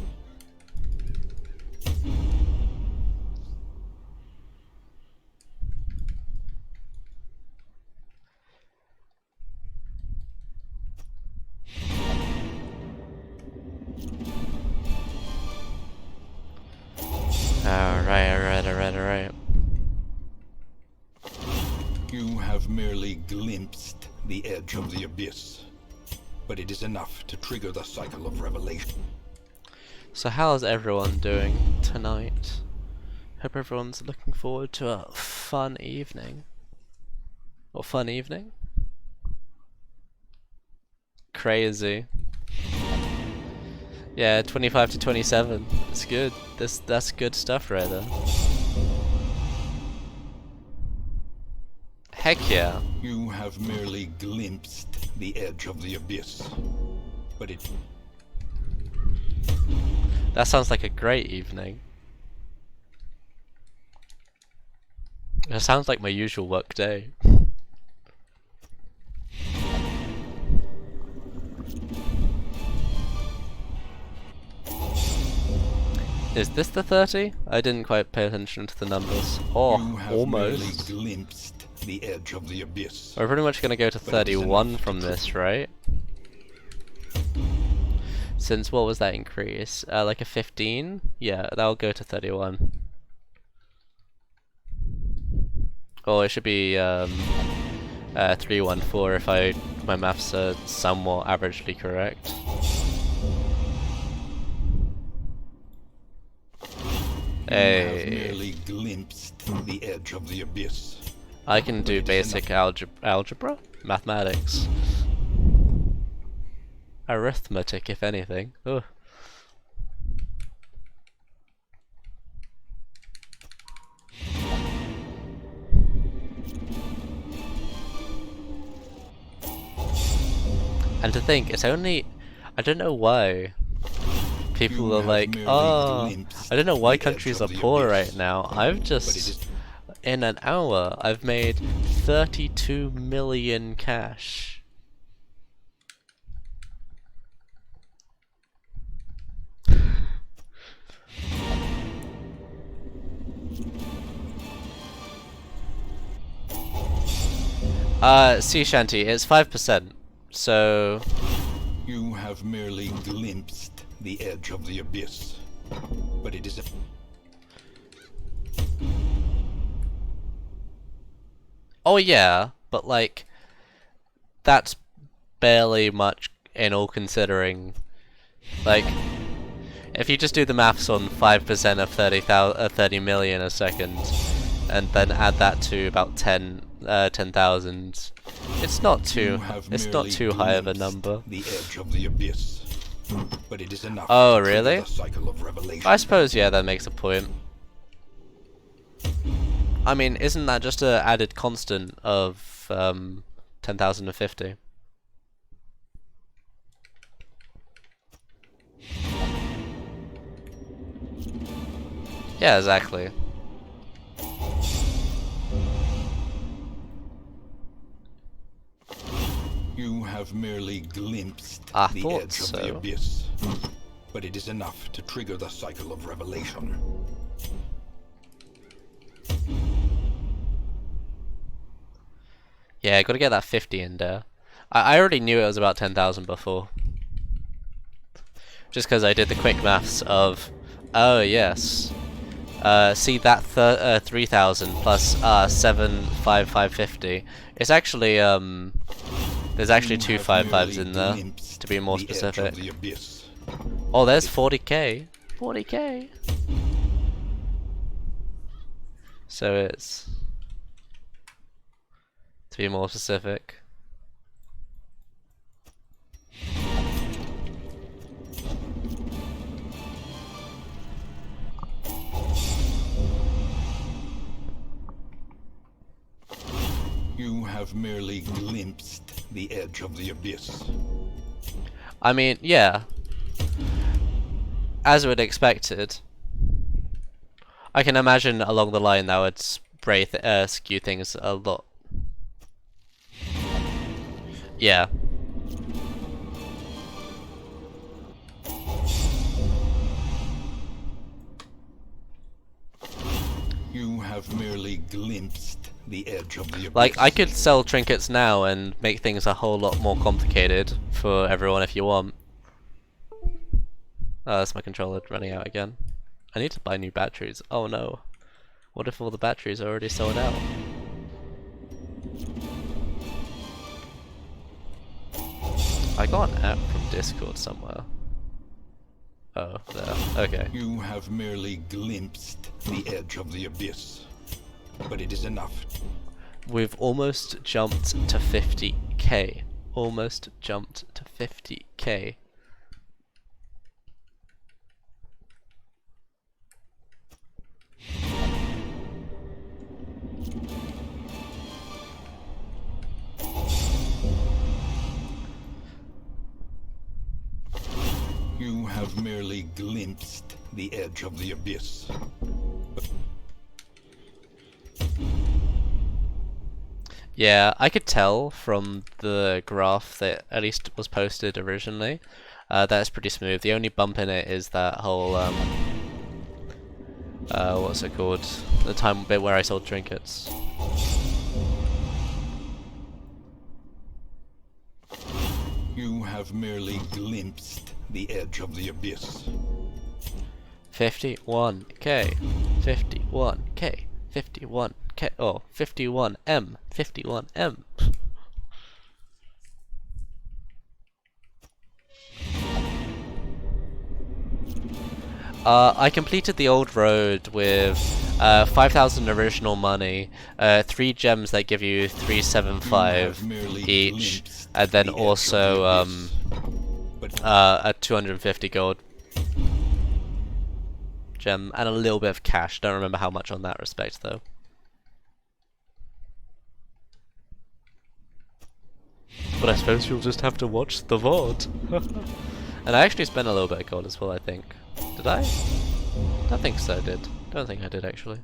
Alright. You have merely glimpsed the edge of the abyss, but it is enough to trigger the cycle of revelation. So how's everyone doing tonight? Hope everyone's looking forward to a fun evening. Or fun evening? Crazy. Yeah, 25 to 27. It's good. That's good stuff right there. Heck yeah. You have merely glimpsed the edge of the abyss, but it... That sounds like a great evening. It sounds like my usual work day. Is this the 30? I didn't quite pay attention to the numbers. Oh, You have merely almost. glimpsed the edge of the abyss. We're pretty much gonna go to But it is 31 enough to from this, right? Since what was that increase? Like a 15? Yeah, that'll go to 31. Or it should be 314 if my maths are somewhat averagely correct. You have Hey, merely glimpsed the edge of the abyss. I can do But it is basic algebra? Mathematics. Arithmetic, if anything. Ugh. And to think, it's only... I don't know why people You are have like, merely oh, glimpsed I don't know why the edge countries are of the poor abyss. right now. I've But it just, is in an hour, I've made 32 million cash. Sea shanty, it's 5%. So, You have merely glimpsed the edge of the abyss. But it is oh yeah, but like, that's barely much in all considering. Like, if you just do the maths on 5% of 30 million a second, and then add that to about 10,000, it's not too high of a number. the edge of the abyss. But it is enough Oh, to trigger really? the cycle of revelation. I suppose, yeah, that makes a point. I mean, isn't that just an added constant of 10,050? Yeah, exactly. You have merely glimpsed I the thought edge of so. the abyss. But it is enough to trigger the cycle of revelation. Yeah, gotta get that 50 in there. I already knew it was about 10,000 before. Just because I did the quick maths of, oh yes. See that 3,000 plus 75550. It's actually there's actually You two have 55s merely in there, glimpsed to be more the edge of specific. the abyss. Oh, there's 40k. 40k. So it's, to be more specific. You have merely glimpsed the edge of the abyss. I mean, yeah. As we'd expected. I can imagine along the line that would skew things a lot. Yeah. You have merely glimpsed the edge of the abyss. Like, I could sell trinkets now and make things a whole lot more complicated for everyone if you want. Oh, that's my controller running out again. I need to buy new batteries. Oh no. What if all the batteries are already sold out? I got an app from Discord somewhere. Oh, there. Okay. You have merely glimpsed the edge of the abyss. But it is enough. We've almost jumped to 50k. Almost jumped to 50k. You have merely glimpsed the edge of the abyss. Yeah, I could tell from the graph that at least was posted originally that it's pretty smooth. The only bump in it is that whole what's it called? The time bit where I sold trinkets. You have merely glimpsed the edge of the abyss. 51k, 51k, 51k, oh, 51m, 51m. I completed the old road with 5,000 original money, 3 gems that give you 375 each, and then also a 250 gold gem and a little bit of cash. Don't remember how much on that respect though. But I suppose you'll just have to watch the VOD. And I actually spent a little bit of gold as well, I think. Did I? Don't think so, Don't think I did actually.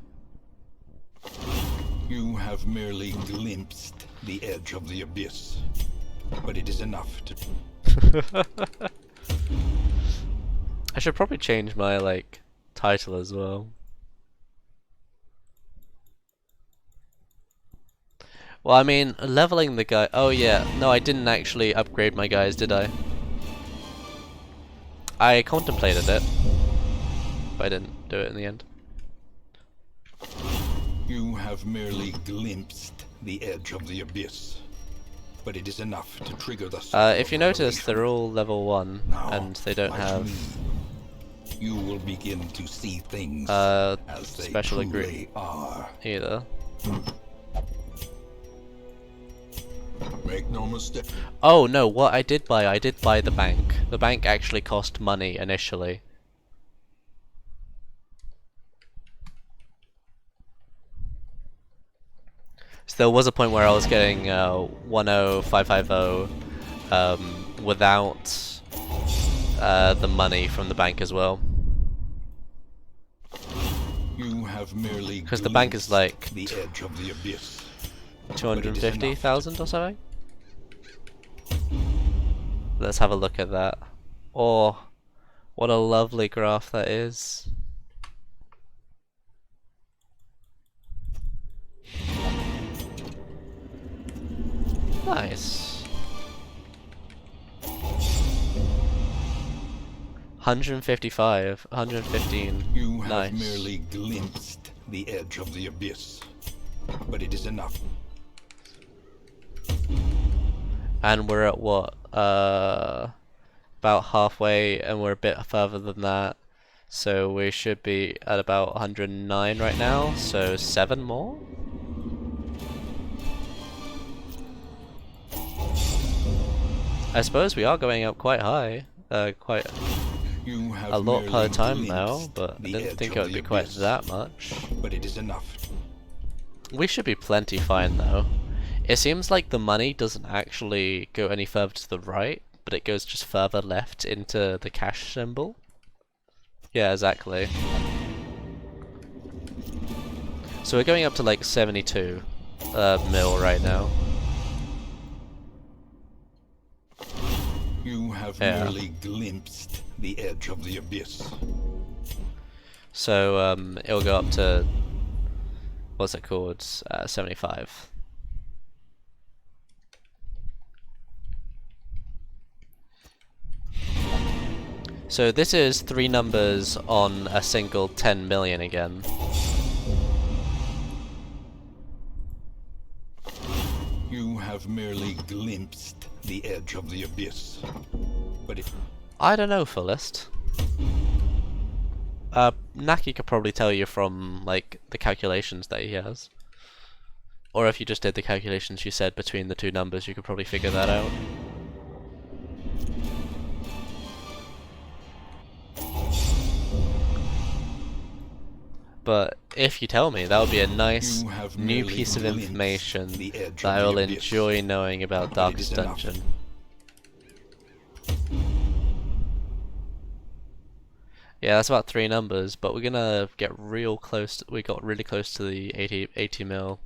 You have merely glimpsed the edge of the abyss, but it is enough to... I should probably change my, like, title as well. Well, I mean, leveling the guy... Oh yeah, no, I didn't actually upgrade my guys, did I? I contemplated it, but I didn't do it in the end. You have merely glimpsed the edge of the abyss, but it is enough to trigger the... If you notice, they're all level 1, now, and they don't have... You will begin to see things as they special truly are. Either. Make no mistake. Oh no, what I did buy the bank. The bank actually cost money initially. So there was a point where I was getting 10550 without the money from the bank as well. You have merely because the bank is like the edge of the abyss. 250,000 or something. Let's have a look at that. Oh, what a lovely graph that is. Nice. 155, 115. You have nice. merely glimpsed the edge of the abyss, but it is enough. And we're at what? About halfway, and we're a bit further than that. So we should be at about 109 right now, so 7 more? I suppose we are going up quite high, quite a lot per time now, but I didn't think it would be quite that much. But it is enough. We should be plenty fine though. It seems like the money doesn't actually go any further to the right, but it goes just further left into the cash symbol. Yeah, exactly. So we're going up to like 72 mil right now. You have merely glimpsed the edge of the abyss. So it'll go up to, what's it called, 75. So this is 3 numbers on a single 10 million again. You have merely glimpsed the edge of the abyss. But it... I don't know, Fullest. Naki could probably tell you from, like, the calculations that he has. Or if you just did the calculations you said between the 2 numbers, you could probably figure that out. But if you tell me, that would be a nice new piece of information that I will enjoy knowing about Darkest Dungeon. Yeah, that's about 3 numbers, but we're gonna get real close. We got really close to the 80 mil,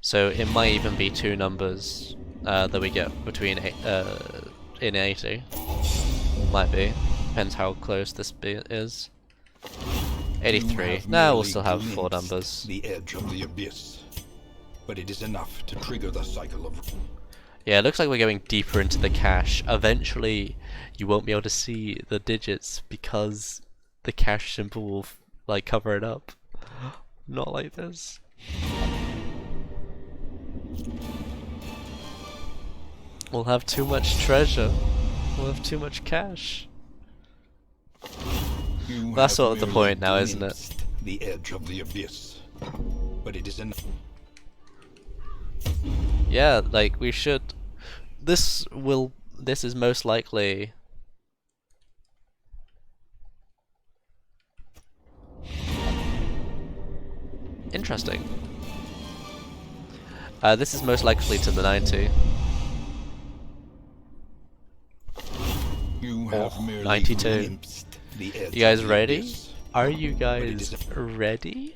so it might even be 2 numbers that we get between in 80. Might be, depends how close this is. You 83. have Nah, we'll merely still have 4 glimpsed numbers. the edge of the abyss, but it is enough to trigger the cycle of... Yeah, it looks like we're going deeper into the cache. Eventually, you won't be able to see the digits because the cache symbol will like cover it up. Not like this. We'll have too much treasure. We'll have too much cash. That's sort of the point now, isn't it? The edge of the abyss, but it is enough. Yeah, like we should. This is most likely. Interesting. This is most likely to the 90. You have merely 92. glimpsed the edge You guys of the ready? abyss, Are you but it guys is ready?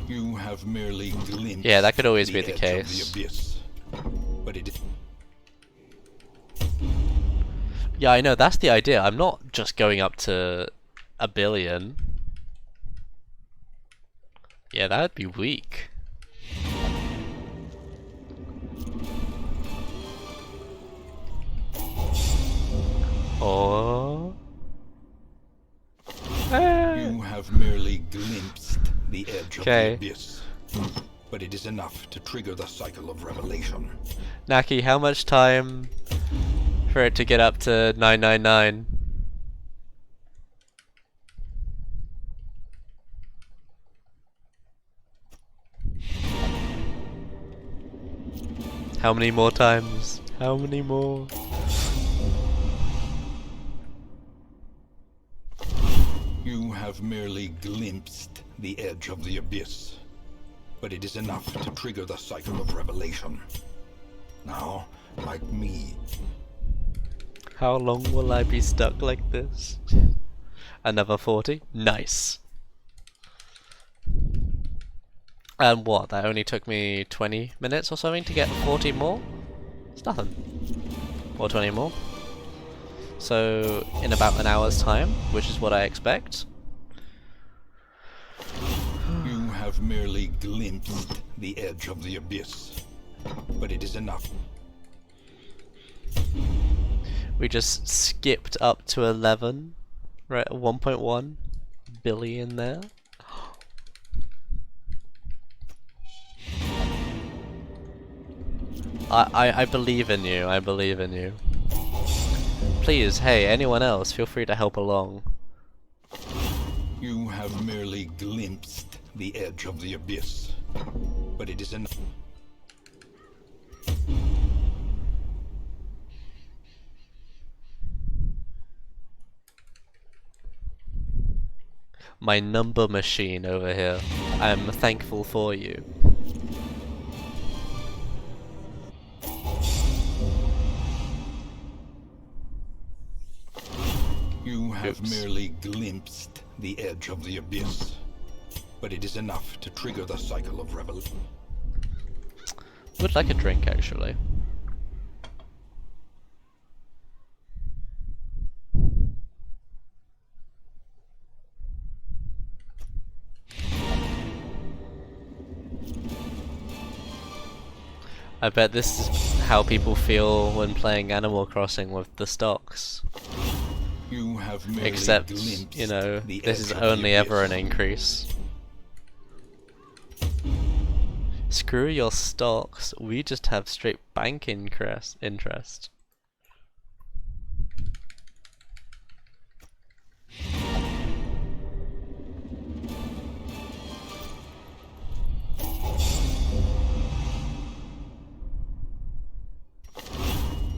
You have merely glimpsed. Yeah, that could always be the edge case. Of the abyss, but it is... Yeah, I know, that's the idea. I'm not just going up to 1,000,000,000. Yeah, that'd be weak. Oh. You have merely glimpsed the edge of Okay. the abyss, but it is enough to trigger the cycle of revelation. Naki, how much time for it to get up to 999? How many more times? How many more? You have merely glimpsed the edge of the abyss, but it is enough to trigger the cycle of revelation. Now, like me, How long will I be stuck like this? Another 40? Nice. And what, that only took me 20 minutes or something to get 40 more? It's nothing. Or 20 more. So, in about an hour's time, which is what I expect. you have merely glimpsed the edge of the abyss, but it is enough. We just skipped up to 11. Right, 1.1 billion there. I believe in you, I believe in you. Please, hey, anyone else, feel free to help along. You have merely glimpsed the edge of the abyss, but it is enough. My number machine over here. I'm thankful for you. You have Oops. merely glimpsed the edge of the abyss, but it is enough to trigger the cycle of revelation. Would like a drink, actually. I bet this is how people feel when playing Animal Crossing with the stocks. You have merely Except, glimpsed you know, the this is edge of the only ever an abyss. increase. Screw your stocks, we just have straight bank interest.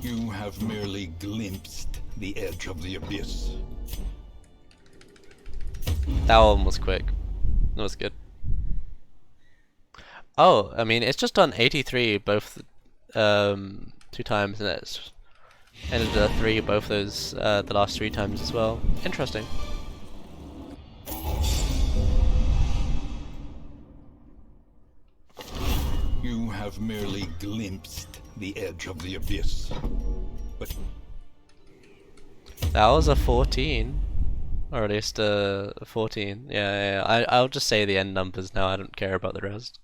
You have merely glimpsed the edge of the abyss. That one was quick. That was good. Oh, I mean, it's just done 83 both 2 times, and it's Ended at 3 both those, the last 3 times as well. Interesting. You have merely glimpsed the edge of the abyss. But That was a 14. Or at least a 14. Yeah. I'll just say the end numbers now, I don't care about the rest.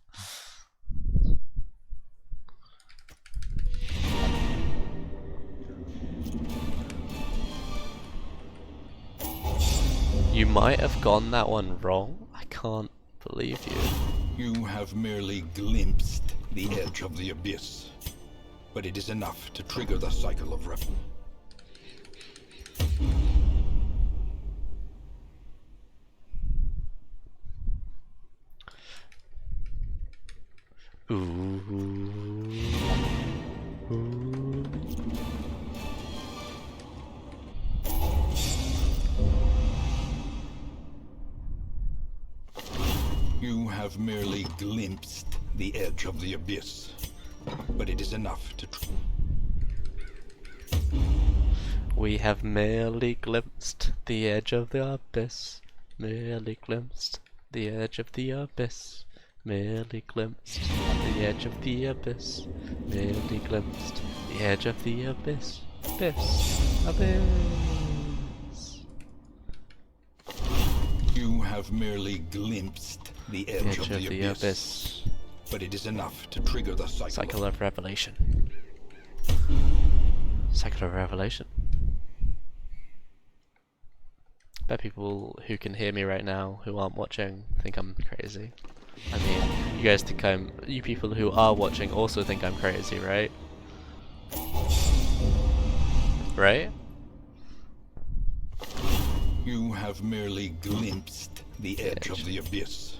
You might have gone that one wrong. I can't believe you. you have merely glimpsed the edge of the abyss. But it is enough to trigger the cycle of rep. Ooh. Ooh. You have merely glimpsed the edge of the abyss. But it is enough to We have merely glimpsed the edge of the abyss. Merely glimpsed the edge of the abyss. Merely glimpsed the edge of the abyss. Merely glimpsed the edge of the abyss. Abyss. Abyss. You have merely glimpsed the edge of the abyss. Abyss. But it is enough to trigger the Cycle of revelation. Cycle of revelation. Bet people who can hear me right now, who aren't watching, think I'm crazy. I mean, you guys think you people who are watching also think I'm crazy, right? Right? You have merely glimpsed the edge of the abyss.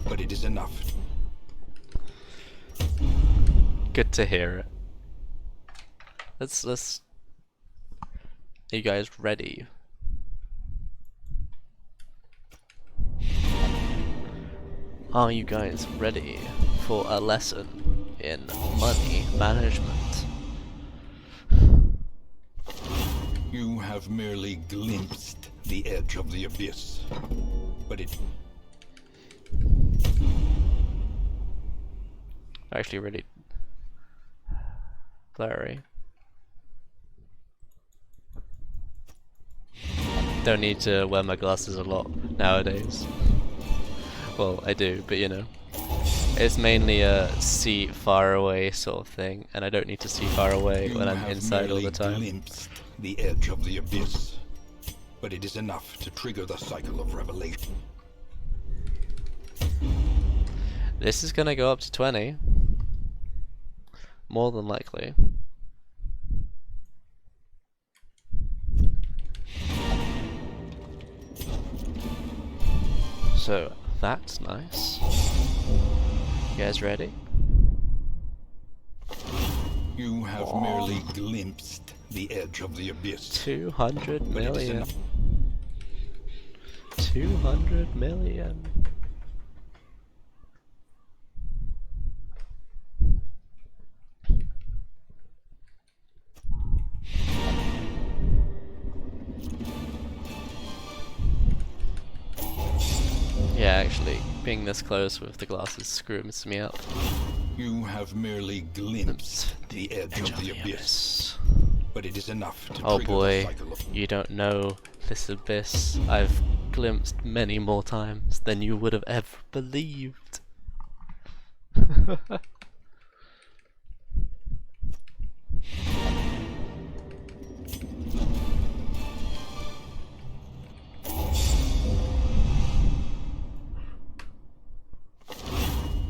But it is enough. Good to hear it. Let's Are you guys ready? Are you guys ready for a lesson in money management? You have merely glimpsed the edge of the abyss. But it Actually really blurry. Don't need to wear my glasses a lot nowadays. Well, I do, but you know. It's mainly a see far away sort of thing, and I don't need to see far away when I'm inside all the time. Glimpsed the edge of the abyss. But it is enough to trigger the cycle of revelation. This is gonna go up to 20. More than likely. So that's nice. You guys ready? You have merely glimpsed the edge of the abyss. 200 million. 200 million. Yeah, actually, being this close with the glasses screws me up. You have merely glimpsed the edge of the abyss. But it is enough to Oh trigger boy, the cycle of... you don't know this abyss I've glimpsed many more times than you would have ever believed.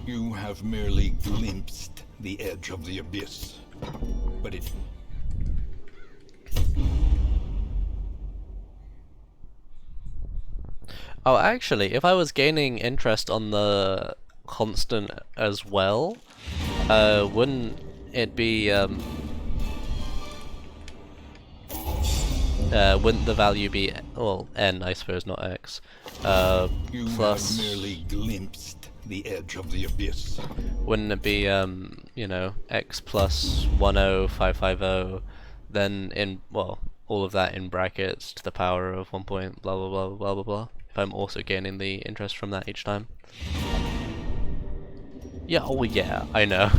You have merely glimpsed the edge of the abyss. But it... Oh, actually, if I was gaining interest on the constant as well, wouldn't it be, wouldn't the value be, well, n, I suppose, not x, You plus, have merely glimpsed the edge of the abyss. wouldn't it be, you know, x plus 10550, then in, well, all of that in brackets to the power of 1 point blah blah blah blah blah blah, if I'm also gaining the interest from that each time. Yeah, oh yeah, I know.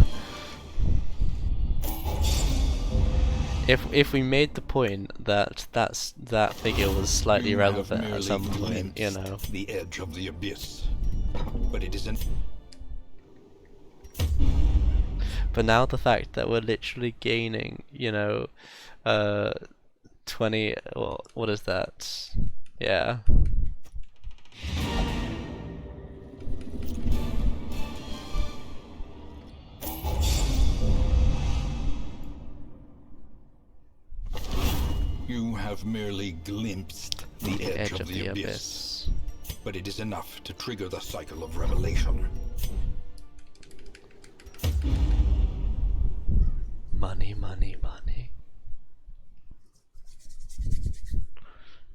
If we made the point that that figure was slightly relevant at some point, you know. The edge of the abyss, but it isn't. But now the fact that we're literally gaining, you know, 20, well, what is that? Yeah. You have merely glimpsed the edge of the abyss, but it is enough to trigger the cycle of revelation. Money, money, money.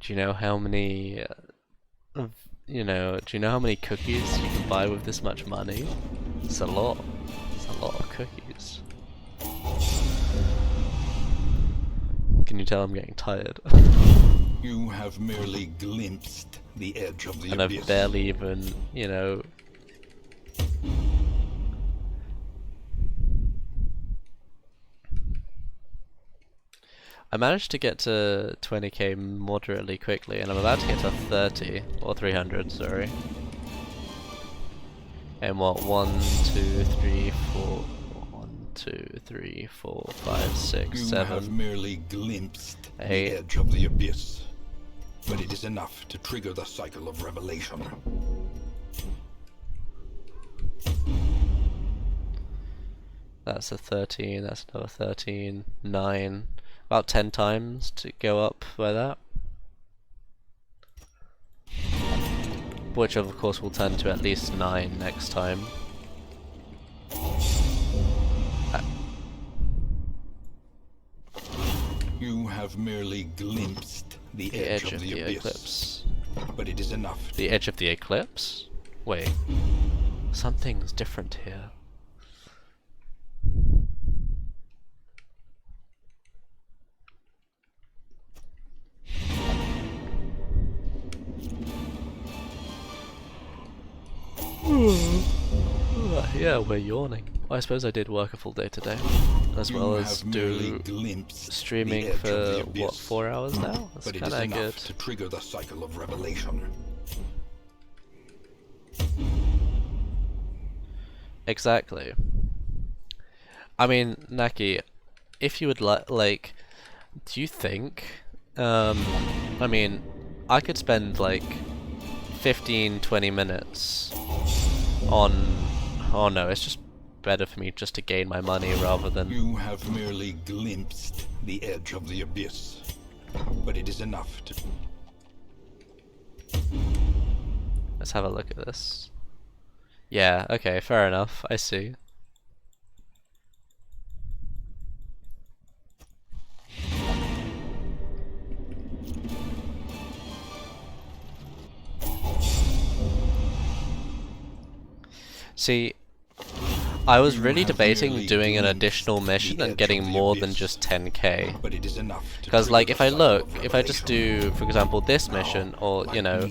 Do you know how many, you know, do you know how many cookies you can buy with this much money? It's a lot. It's a lot of cookies. Can you tell I'm getting tired? You have merely glimpsed the edge of the and abyss. I've barely even, you know... I managed to get to 20k moderately quickly, and I'm about to get to 30, or 300, sorry. And what, 1, 2, 3, 4... 1, 2, 3, 4, 5, 6, 7... You have merely glimpsed 8. the edge of the abyss, but it is enough to trigger the cycle of revelation. That's a 13, that's another 13, 9... About 10 times to go up by that. Which of course will turn to at least 9 next time. You have merely glimpsed the edge of the abyss, but it is enough. The edge of the eclipse? Wait. Something's different here. Yeah, we're yawning. Well, I suppose I did work a full day today, as well as do streaming for what, 4 hours now? That's kind of good. To trigger the cycle of revelation. Exactly. I mean, Naki, if you would like, do you think? I mean, I could spend like 15-20 minutes on... Oh no, it's just better for me just to gain my money rather than... You have merely glimpsed the edge of the abyss, but it is enough to... Let's have a look at this. Yeah, okay, fair enough, I see. See, I was really debating doing an additional mission and getting more than just 10k. Because like if I look, if I just do, for example, this mission, or you know,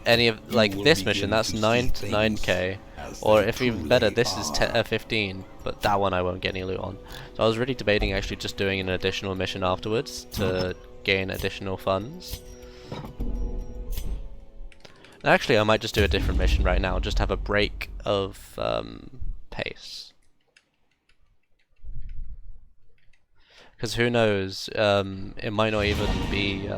any of, like this mission, that's 9k. Or if even better, this is 15, but that one I won't get any loot on. So I was really debating actually just doing an additional mission afterwards to gain additional funds. Actually, I might just do a different mission right now, just have a break of pace. Because who knows, it might not even be...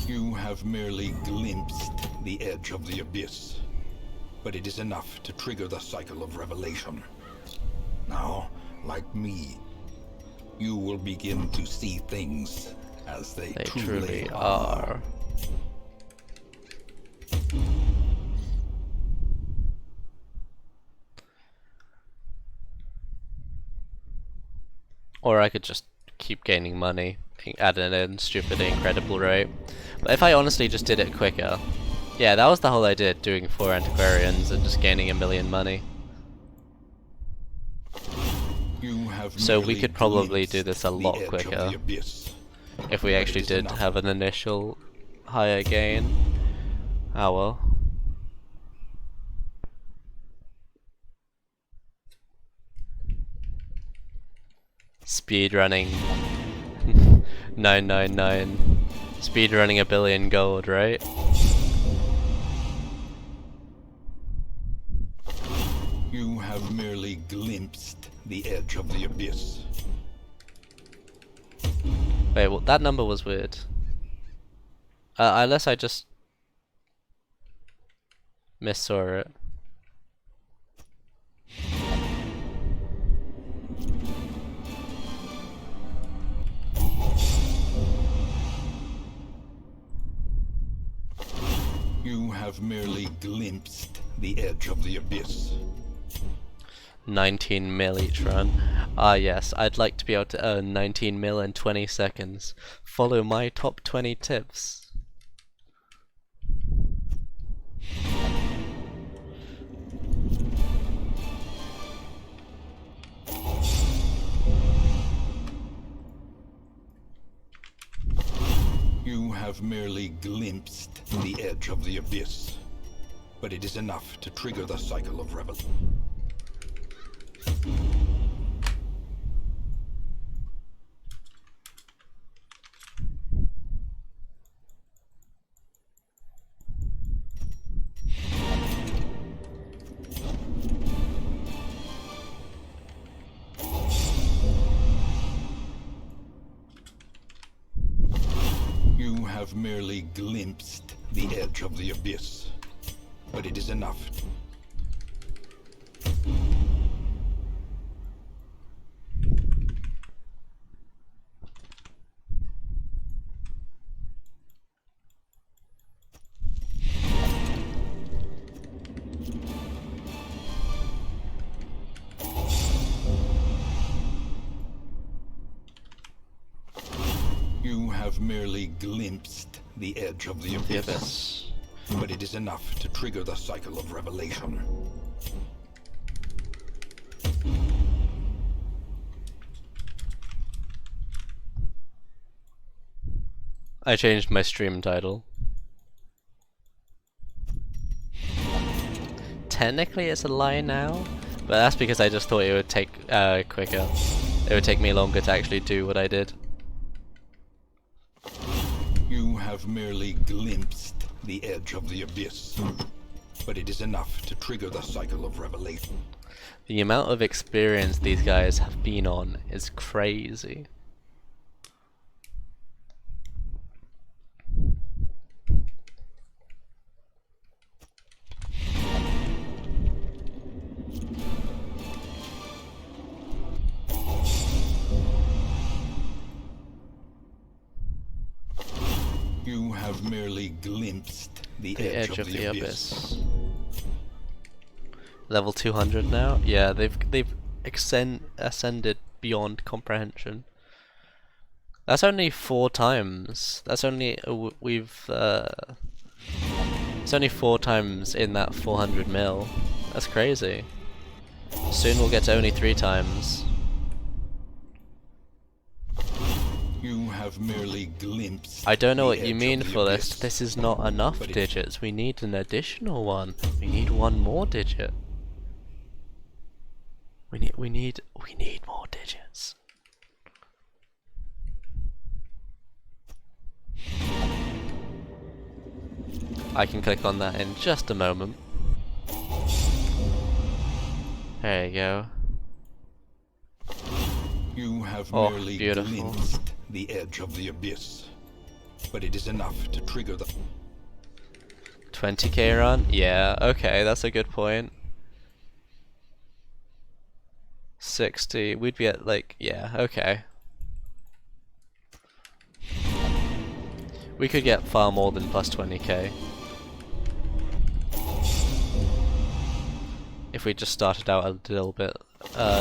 You have merely glimpsed the edge of the abyss, but it is enough to trigger the cycle of revelation. Now, like me, you will begin to see things as they truly are. Or I could just keep gaining money at an stupidly incredible rate. But if I honestly just did it quicker, Yeah, that was the whole idea, doing 4 antiquarians and just gaining 1,000,000 money. You have So we merely could probably do this a glimpsed lot the edge quicker of the abyss. if we But actually it is did enough. have an initial higher gain. Oh well. Speedrunning 999. Speedrunning 1,000,000,000 gold, right? You have merely glimpsed the edge of the abyss. Wait, well, that number was weird. Unless I just missaw it. You have merely glimpsed the edge of the abyss. 19 mil each run. Ah yes, I'd like to be able to earn 19 mil in 20 seconds. Follow my top 20 tips. You have merely glimpsed the edge of the abyss. But it is enough to trigger the cycle of revelation. You have merely glimpsed the edge of the abyss. But it is enough. You have merely glimpsed the edge of the The abyss. abyss. But it is enough to trigger the cycle of revelation. I changed my stream title. Technically it's a lie now, but that's because I just thought it would take quicker. It would take me longer to actually do what I did. You have merely glimpsed the edge of the abyss. But it is enough to trigger the cycle of revelation. The amount of experience these guys have been on is crazy. You have merely glimpsed the The edge of the abyss. Level 200 now? Yeah, they've ascended beyond comprehension. That's only 4 times. That's only it's only 4 times in that 400 mil. That's crazy. Soon we'll get to only 3 times. You have merely glimpsed. I don't know the what you edge mean of the for this. abyss. This is not enough But it- digits. We need an additional one. We need one more digit. We need more digits. I can click on that in just a moment. There you go. You have Oh, merely beautiful. glimpsed the edge of the abyss. But it is enough to trigger the 20k run? Yeah, okay, that's a good point. 60, we'd be at like, yeah, okay. We could get far more than plus 20k. If we just started out a little bit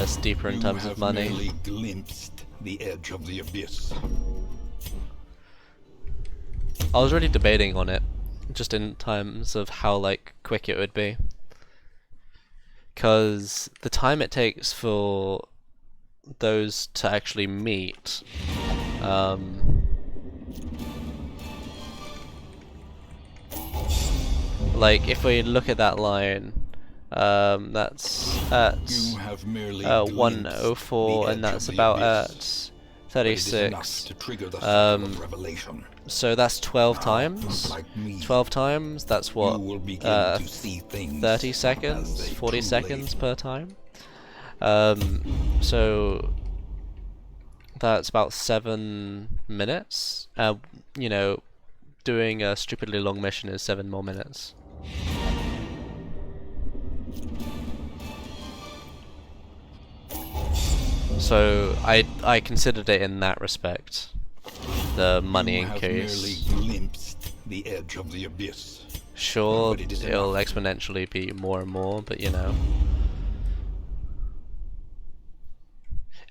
steeper in terms of money. You have merely glimpsed the edge of the abyss. I was really debating on it, just in terms of how like quick it would be. Because the time it takes for those to actually meet, like if we look at that line, that's at You have merely 104, and that's about at 36. To trigger the cycle of revelation. So that's 12 Now, times. like me, 12 times, that's what, you will begin to see things 30 as seconds, they 40 truly seconds per time. So that's about 7 minutes. You know, doing a stupidly long mission is 7 more minutes. So I considered it in that respect, the money You have increase. merely glimpsed the edge of the abyss. Sure, But it is it'll enough. exponentially be more and more, but you know.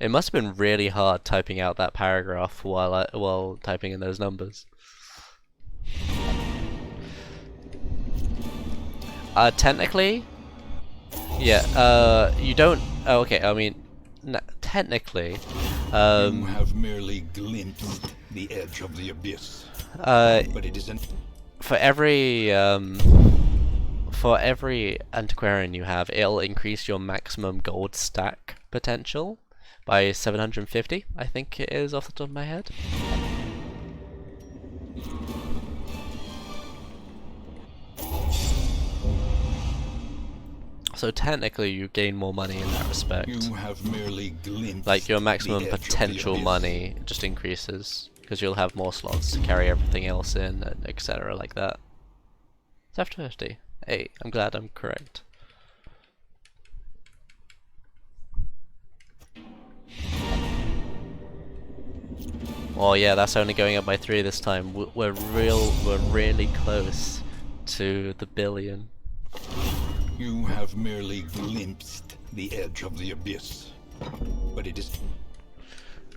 It must have been really hard typing out that paragraph while typing in those numbers. Technically, yeah. You don't. Oh, okay. I mean, technically, You have merely glimpsed the edge of the abyss. But it isn't. for every antiquarian you have, it'll increase your maximum gold stack potential by 750, I think it is off the top of my head. So technically you gain more money in that respect. You have merely glimpsed Like your maximum the edge of the potential abyss. money just increases because you'll have more slots to carry everything else in, and etc. like that. It's after 50. Hey, I'm glad I'm correct. Oh yeah, that's only going up by 3 this time. We're really close to the billion. You have merely glimpsed the edge of the abyss. But it is.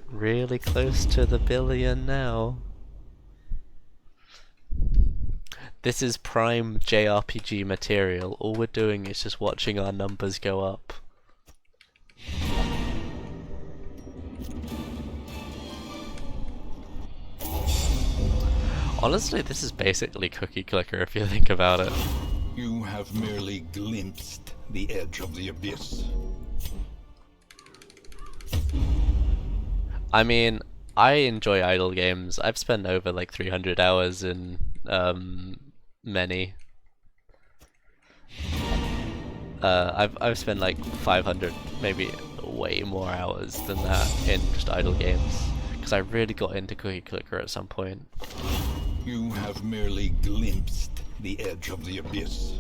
Really close to the billion now. This is prime JRPG material. All we're doing is just watching our numbers go up. Honestly, this is basically Cookie Clicker if you think about it. You have merely glimpsed the edge of the abyss. I mean, I enjoy idle games. I've spent over like 300 hours in many. I've spent like 500, maybe way more hours than that in just idle games because I really got into Cookie Clicker at some point. You have merely glimpsed the edge of the abyss.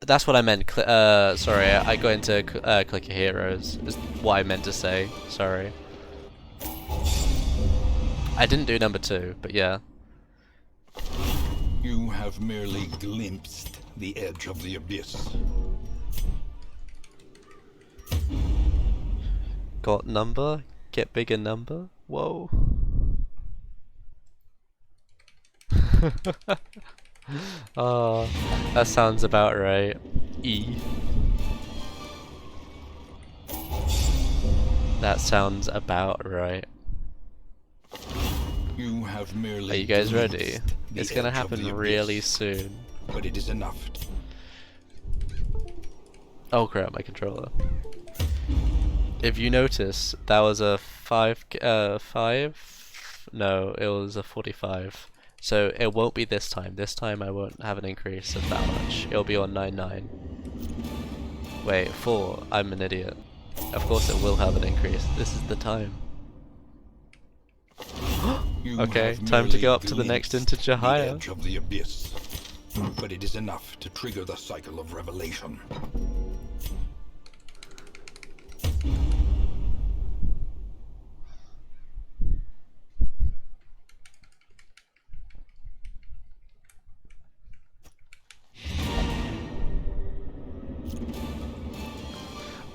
That's what I meant. Sorry, I got into Clicker Heroes. Is what I meant to say. Sorry. I didn't do number 2, but yeah. You have merely glimpsed the edge of the abyss. Got number? Get bigger number? Whoa. Oh, that sounds about right. E. That sounds about right. You have merely Are you guys ready? glimpsed the It's gonna edge of happen the really abyss. soon. But it is enough. Oh crap, my controller. If you notice, that was a 5, no, it was a 45. So it won't be this time. This time I won't have an increase of that much. It'll be on 99. Wait, 4. I'm an idiot. Of course it will have an increase. This is the time. You Okay, have time to merely go up to the next glimpsed integer the higher. edge of the abyss. But it is enough to trigger the cycle of revelation.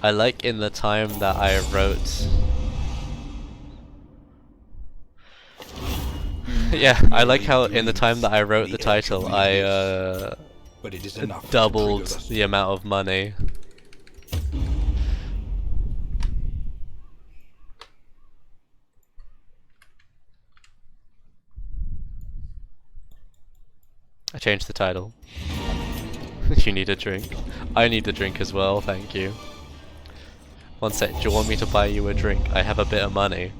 I like in the time that I wrote. Yeah, I like how in the time that I wrote the title, I but it is enough doubled to trigger the amount of money. I changed the title. You need a drink. I need a drink as well, thank you. One sec, do you want me to buy you a drink? I have a bit of money.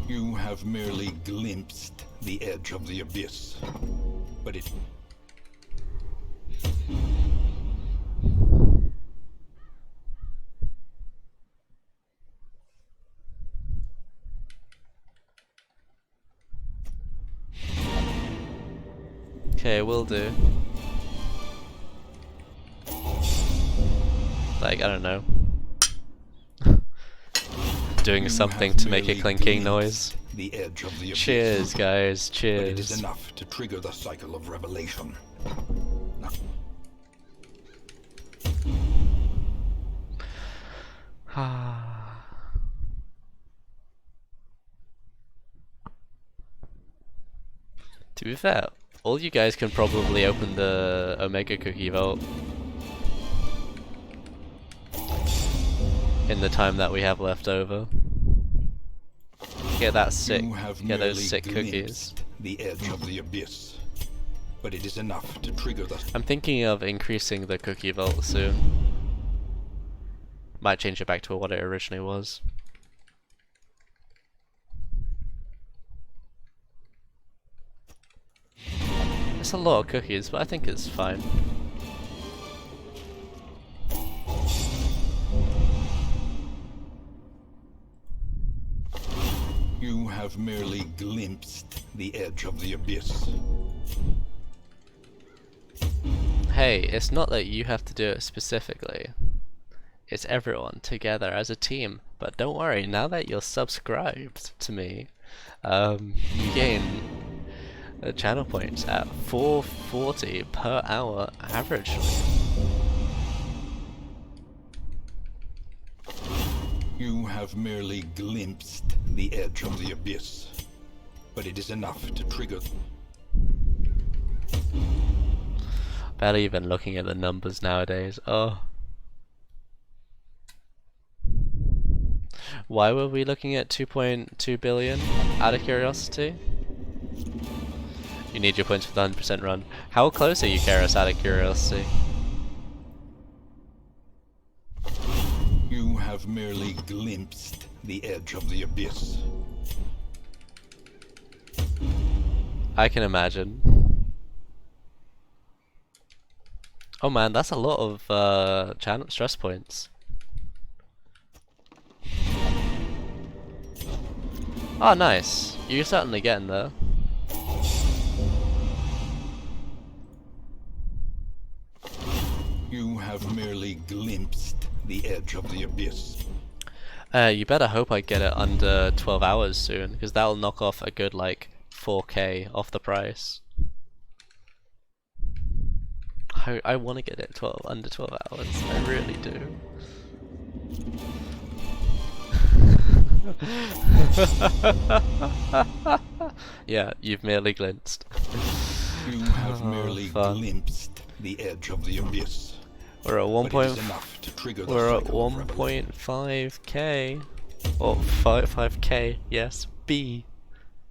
You have merely glimpsed the edge of the abyss, but it... Okay, will do. Like, I don't know. Doing something to make a clinking noise. The edge of the abyss. Cheers, guys, But it is cheers. enough to trigger the cycle of revelation. To be fair, all you guys can probably open the Omega Cookie Vault in the time that we have left over. Get that sick, get those sick cookies. The edge of the abyss, but it is enough to trigger the... I'm thinking of increasing the Cookie Vault soon. Might change it back to what it originally was. It's a lot of cookies, but I think it's fine. You have merely glimpsed the edge of the abyss. Hey, it's not that you have to do it specifically. It's everyone together as a team. But don't worry, now that you're subscribed to me, you gain channel points at 440 per hour averagely. You have merely glimpsed the edge of the abyss, but it is enough to trigger... Barely even looking at the numbers nowadays. Oh. Why were we looking at 2.2 billion out of curiosity? You need your points for the 100% run. How close are you, Karis, out of curiosity? You have merely glimpsed the edge of the abyss. I can imagine. Oh man, that's a lot of channel stress points. Oh nice, you're certainly getting there. You have merely glimpsed the edge of the abyss. You better hope I get it under 12 hours soon, because that'll knock off a good like 4k off the price. I want to get it under 12 hours, I really do. Yeah, you've merely glimpsed. You have merely glimpsed the edge of the abyss. We're at 1.5k. 1.5k. Or 5k, yes, B.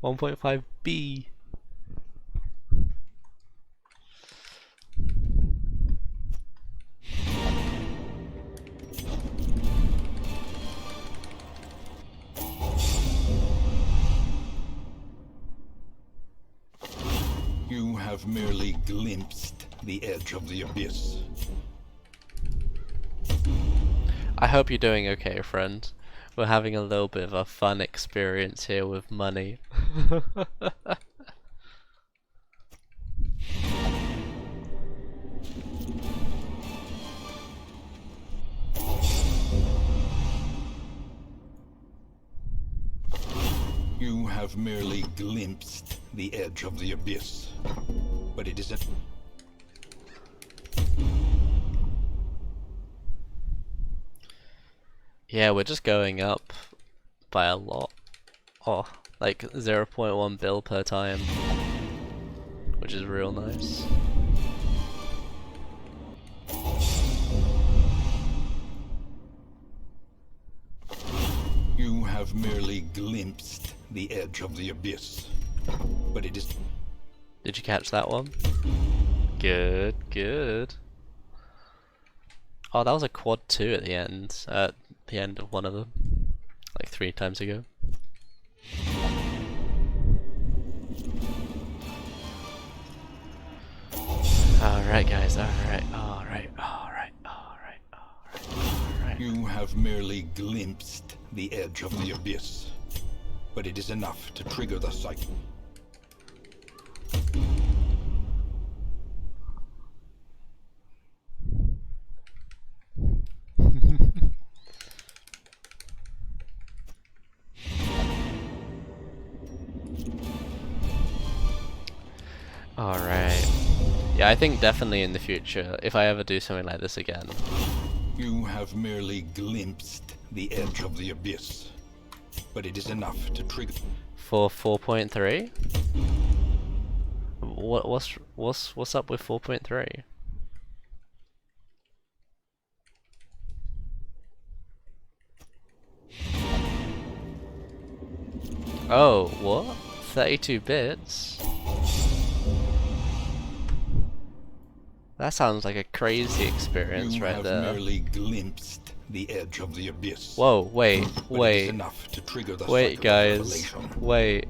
1.5 B. You have merely glimpsed the edge of the abyss. I hope you're doing okay, friend. We're having a little bit of a fun experience here with money. You have merely glimpsed the edge of the abyss, but it isn't. You have merely glimpsed the edge of the abyss, but it is a... You have merely glimpsed the edge of the abyss, but it is a... You have merely glimpsed the edge of the abyss, but it is a... You have merely glimpsed the edge of the abyss, but it is a... You have merely glimpsed the edge of the abyss, but it is a... You have merely glimpsed the edge of the abyss, but it is a... Yeah, we're just going up by a lot. Oh, like 0.1 bill per time, which is real nice. You have merely glimpsed the edge of the abyss, but it is... Did you catch that one? Good, good. Oh, that was a quad 2 at the end of one of them, like 3 times ago. Alright guys, alright. You have merely glimpsed the edge of the abyss, but it is enough to trigger the cycle. Alright. Yeah, I think definitely in the future, if I ever do something like this again. You have merely glimpsed the edge of the abyss, but it is enough to trigger... For 4.3? What's up with 4.3? Oh, what? 32 bits? That sounds like a crazy experience right there. You have merely glimpsed the edge of the abyss. Whoa, wait. Enough to trigger the Wait, guys. Wait.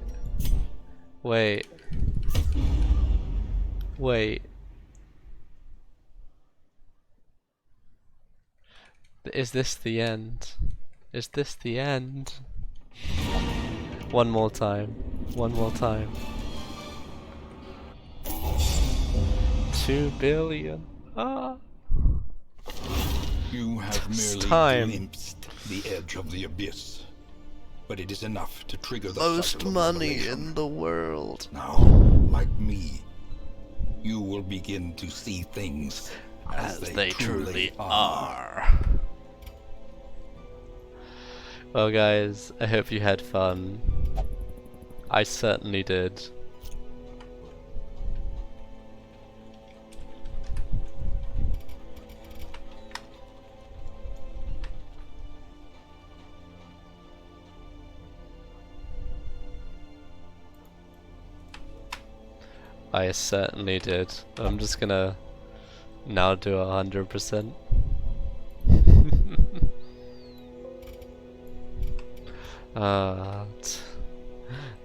Is this the end? Is this the end? One more time. 2 billion. Ah. You have merely glimpsed the edge of the abyss, but it is enough to trigger the most money in the world. Now, like me, you will begin to see things as they truly are. Well guys, I hope you had fun. I certainly did. I certainly did. I'm just gonna now do 100%.